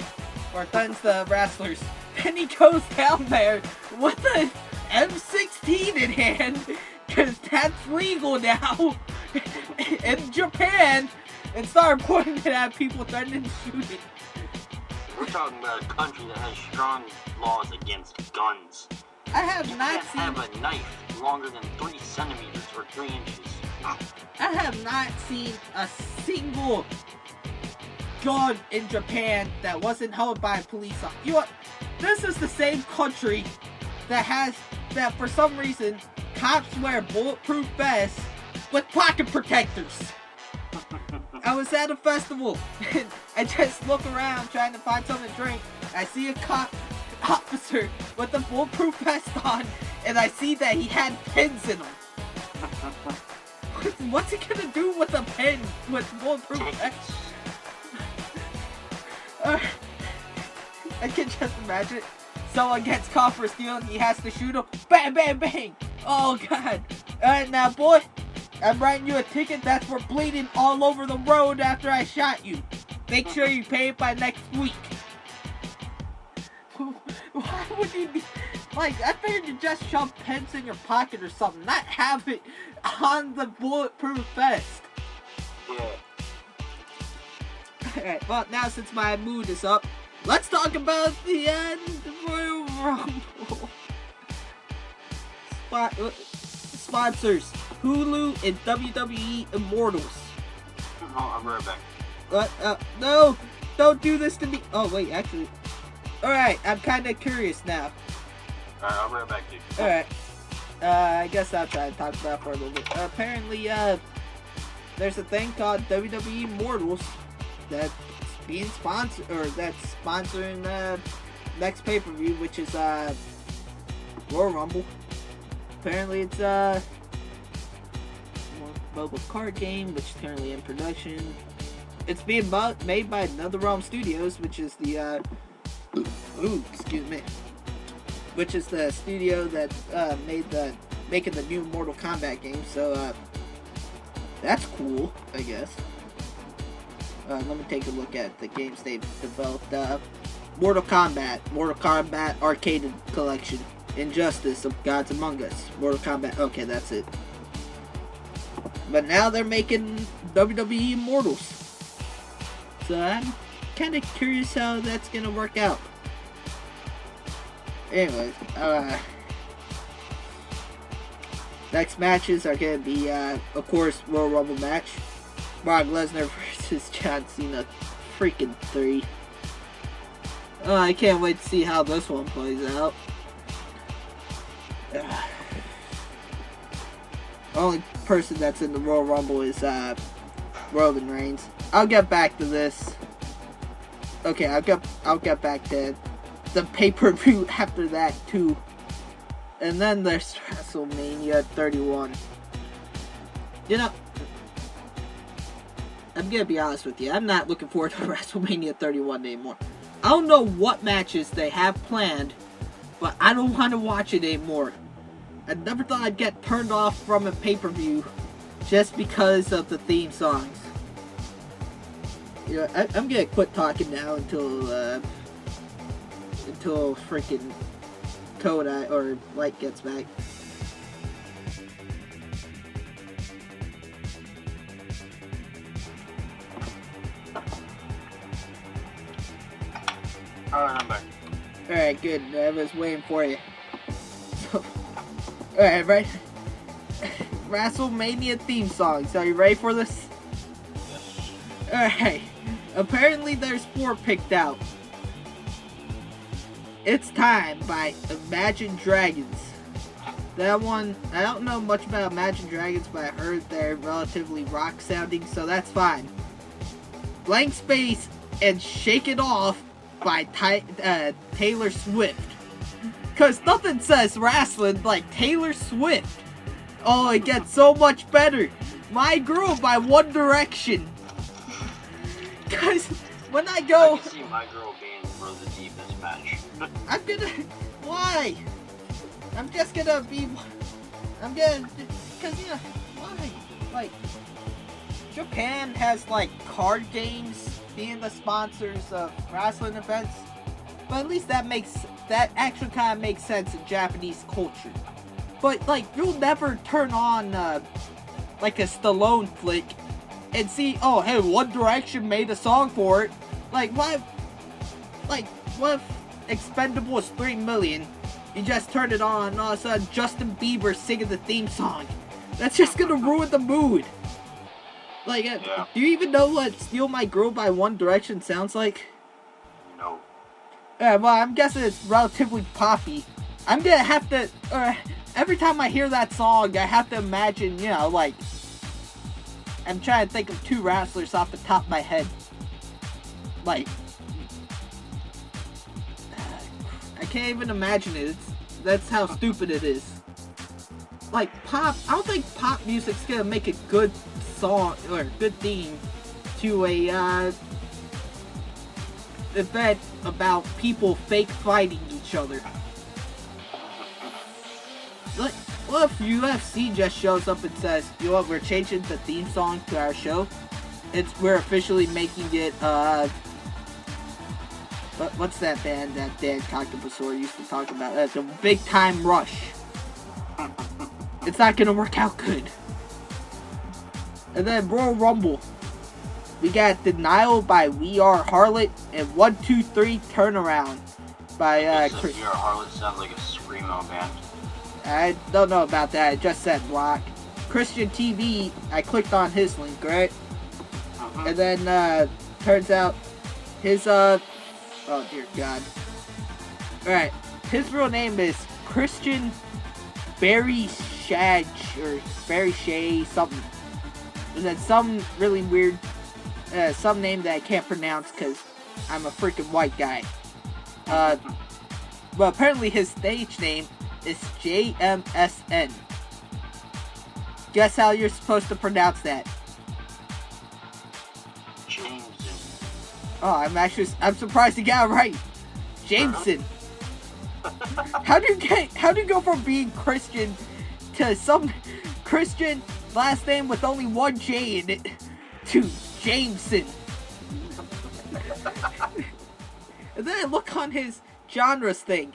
Or threatens the wrestlers. Then he goes down there with an M16 in hand, because that's legal now in Japan, and started pointing it at people, threatening to shoot it. We're talking about a country that has strong laws against guns. I have You not can't seen. have a knife longer than 3 centimeters or 3 inches. I have not seen a single gun in Japan that wasn't held by a police officer. You know what? This is the same country that for some reason, cops wear bulletproof vests with pocket protectors. I was at a festival, and I just look around trying to find something to drink. I see a cop officer with a bulletproof vest on, and I see that he had pins in him. What's he gonna do with a pin with bulletproof vest? I can just imagine it. Someone gets caught for stealing, he has to shoot him. Bang, bang, bang! Oh god. Alright, now boy, I'm writing you a ticket that's for bleeding all over the road after I shot you. Make sure you pay it by next week. Why would you be... Like, I figured you just shove pens in your pocket or something, not have it on the bulletproof vest. Yeah. Alright, well, now since my mood is up, let's talk about the Royal Rumble. Sponsors, Hulu and WWE Immortals. Oh, I'll be right back. What? No! Don't do this to me! Oh, wait, actually. Alright, I'm kinda curious now. Alright, I'll be right back, dude. Alright. I guess I'll try to talk about it for a little bit. Apparently, there's a thing called WWE Immortals that's being sponsored, or that's sponsoring next pay-per-view, which is Royal Rumble. Apparently it's a mobile card game, which is currently in production. It's being made by NetherRealm Studios, which is the which is the studio that making the new Mortal Kombat game. So that's cool, I guess. Let me take a look at the games they've developed. Mortal Kombat Arcade Collection, Injustice of Gods Among Us, Mortal Kombat. Okay, that's it. But now they're making WWE Immortals. So I'm kind of curious how that's gonna work out. Anyways, next matches are gonna be, of course, Royal Rumble match. Brock Lesnar versus John Cena, freaking 3. Oh, I can't wait to see how this one plays out. Only person that's in the Royal Rumble is Roman Reigns. I'll get back to this. Okay, I'll get back to the pay-per-view after that too. And then there's WrestleMania 31. You know, I'm gonna be honest with you, I'm not looking forward to WrestleMania 31 anymore. I don't know what matches they have planned, but I don't want to watch it anymore. I never thought I'd get turned off from a pay-per-view just because of the theme songs. You know, I'm gonna quit talking now until freaking Code or Light gets back. Alright, I'm back. Alright, good. I was waiting for you. So, alright, right? WrestleMania theme songs. Are you ready for this? Yes. Alright. Apparently there's 4 picked out. It's Time by Imagine Dragons. That one, I don't know much about Imagine Dragons, but I heard they're relatively rock sounding, so that's fine. Blank Space and Shake It Off by Taylor Swift. Cause nothing says wrestling like Taylor Swift. Oh, it gets so much better. My Girl by One Direction. Cause when I go... I can see My Girl being for the deepest match. I'm gonna... Why? I'm just gonna be... I'm gonna... Cause, you know, why? Like, Japan has, like, card games being the sponsors of wrestling events. But at least that actually kind of makes sense in Japanese culture. But, like, you'll never turn on, like, a Stallone flick and see, oh, hey, One Direction made a song for it. Like, what if Expendables 3 million, you just turn it on and all of a sudden Justin Bieber singing the theme song? That's just gonna ruin the mood. Like, yeah. Do you even know what Steal My Girl by One Direction sounds like? No. Well, I'm guessing it's relatively poppy. I'm gonna have to, every time I hear that song, I have to imagine, you know, like, I'm trying to think of 2 wrestlers off the top of my head. Like, I can't even imagine it. That's how stupid it is. Like, pop, I don't think pop music's gonna make a good song, or good theme to a, event about people fake fighting each other. Like, what if UFC just shows up and says, you know what, we're changing the theme song to our show? We're officially making it, what's that band that Dan Cockapasor used to talk about? The Big Time Rush. It's not gonna work out good. And then Royal Rumble. We got Denial by We Are Harlot and 1, 2, 3 Turnaround by Chris. We Are Harlot sounds like a screamo band. I don't know about that. It just said rock. Christian TV. I clicked on his link, right? And then turns out his oh dear God. All right, his real name is Christian Barry Shad or Barry Shea something. And then some really weird, some name that I can't pronounce because I'm a freaking white guy. Well, apparently his stage name is JMSN. Guess how you're supposed to pronounce that? Jameson. Oh, I'm surprised you got it right. Jameson. How do you go from being Christian to some Christian last name with only 1 J in it to Jameson? And then I look on his genres thing.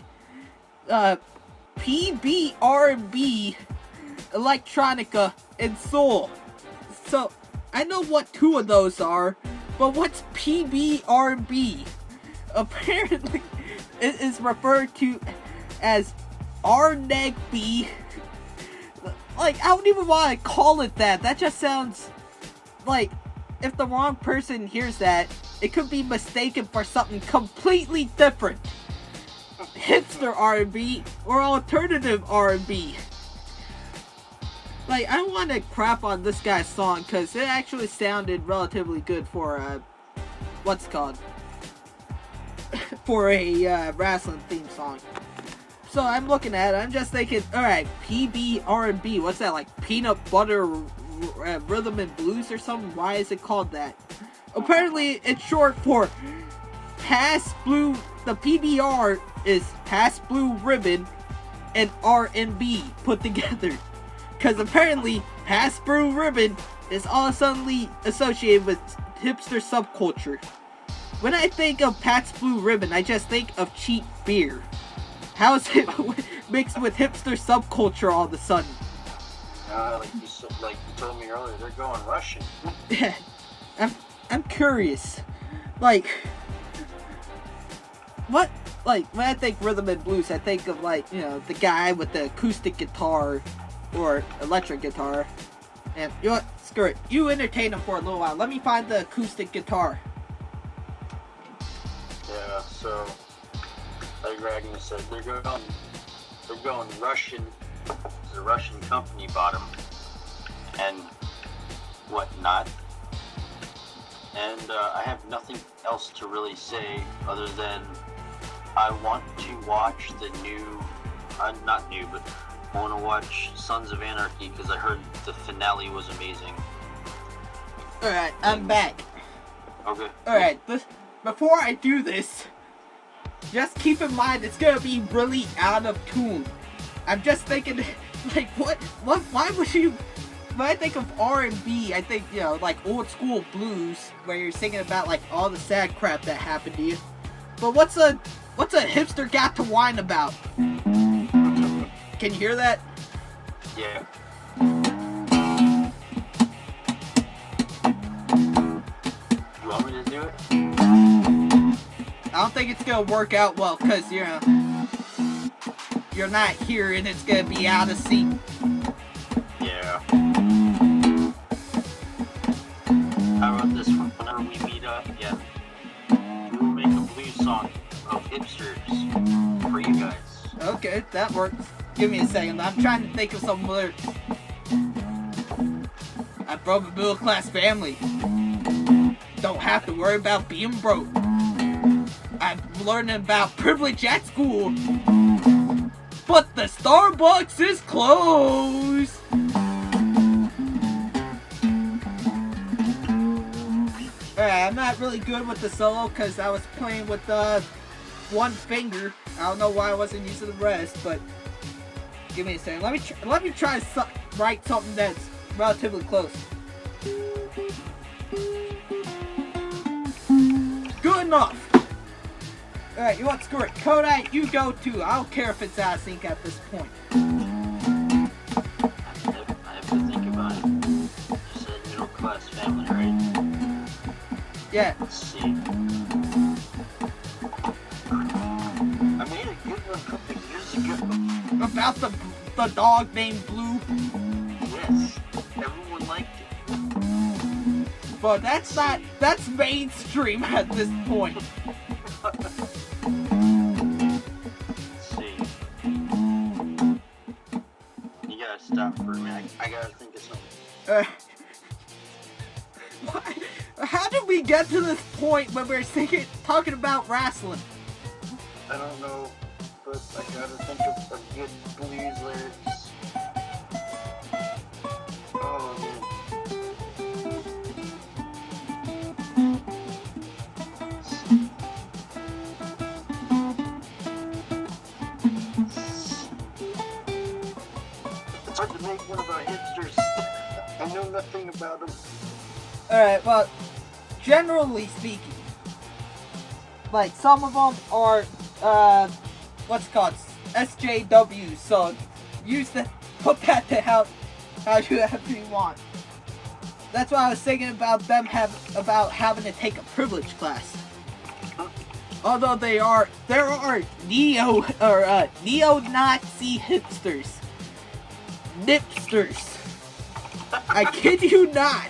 PB, R&B, electronica, and soul. So, I know what 2 of those are, but what's PB, R&B? Apparently, it is referred to as R-neg-B. Like, I don't even want to call it that. That just sounds like, if the wrong person hears that, it could be mistaken for something completely different. Hipster R&B or alternative R&B. Like, I don't want to crap on this guy's song because it actually sounded relatively good for what's it called? For a wrestling theme song. So I'm looking at it, I'm just thinking, alright, PB R&B, what's that, like peanut butter rhythm and blues or something? Why is it called that? Apparently it's short for the PBR is Pass Blue Ribbon and R&B put together. Because apparently, Pass Blue Ribbon is all suddenly associated with hipster subculture. When I think of Pass Blue Ribbon, I just think of cheap beer. How is it mixed with hipster subculture all of a sudden? Like you told me earlier, they're going Russian. Yeah, I'm curious. Like, what? Like, when I think rhythm and blues, I think of, like, you know, the guy with the acoustic guitar or electric guitar. And you know what? Screw it. You entertain him for a little while. Let me find the acoustic guitar. Yeah, so like Ragna said, they're going Russian. The Russian company bought them and whatnot. And I have nothing else to really say other than I want to watch the new, not new, but I want to watch Sons of Anarchy because I heard the finale was amazing. Alright, I'm back. Okay. Alright, before I do this, just keep in mind it's gonna be really out of tune. I'm just thinking, like, why would you, when I think of R&B, I think, you know, like old school blues, where you're singing about, like, all the sad crap that happened to you. But what's a hipster got to whine about? Can you hear that? Yeah. You want me to do it? I don't think it's gonna work out well, cause, you know, you're not here and it's gonna be out of sync. Yeah. How about this one? Whenever we meet up again, we'll make a blues song of hipsters for you guys. Okay, that works. Give me a second. I'm trying to think of some lyrics. I'm from a middle class family. Don't have to worry about being broke. I'm learning about privilege at school. But the Starbucks is closed. Alright, I'm not really good with the solo because I was playing with one finger. I don't know why I wasn't using the rest, but give me a second. Let me try to write something that's relatively close. Good enough. Alright, you want to screw it. Kodak, you go too. I don't care if it's out of sync at this point. I have to think about it. You said middle class family, right? Yeah. Let's see. I made a good one a couple years ago. About the dog named Blue. Yes. Everyone liked it. But that's mainstream at this point. Let's see. You gotta stop for a minute. I gotta think of something. Why? How did we get to this point when we're talking about wrestling? I don't know, but I gotta think of some good blues lyrics. Oh man. It's hard to make one about hipsters. I know nothing about them. Alright, well, generally speaking, like, some of them are, what's it called, SJWs, so put that to how you actually want. That's why I was thinking about them having to take a privilege class. Although there are neo-Nazi hipsters. Nipsters. I kid you not.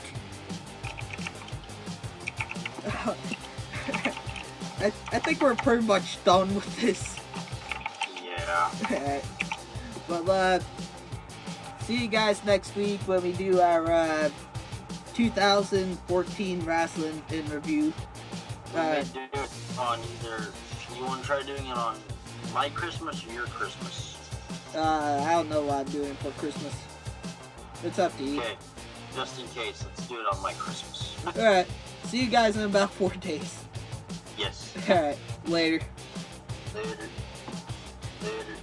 I think we're pretty much done with this. Yeah. But see you guys next week when we do our 2014 wrestling in review. We may do it on either. You want to try doing it on my Christmas or your Christmas? I don't know what I'm doing for Christmas. It's up to you. Okay, just in case, let's do it on my Christmas. Alright, see you guys in about 4 days. Yes. Alright, later. Later. Later.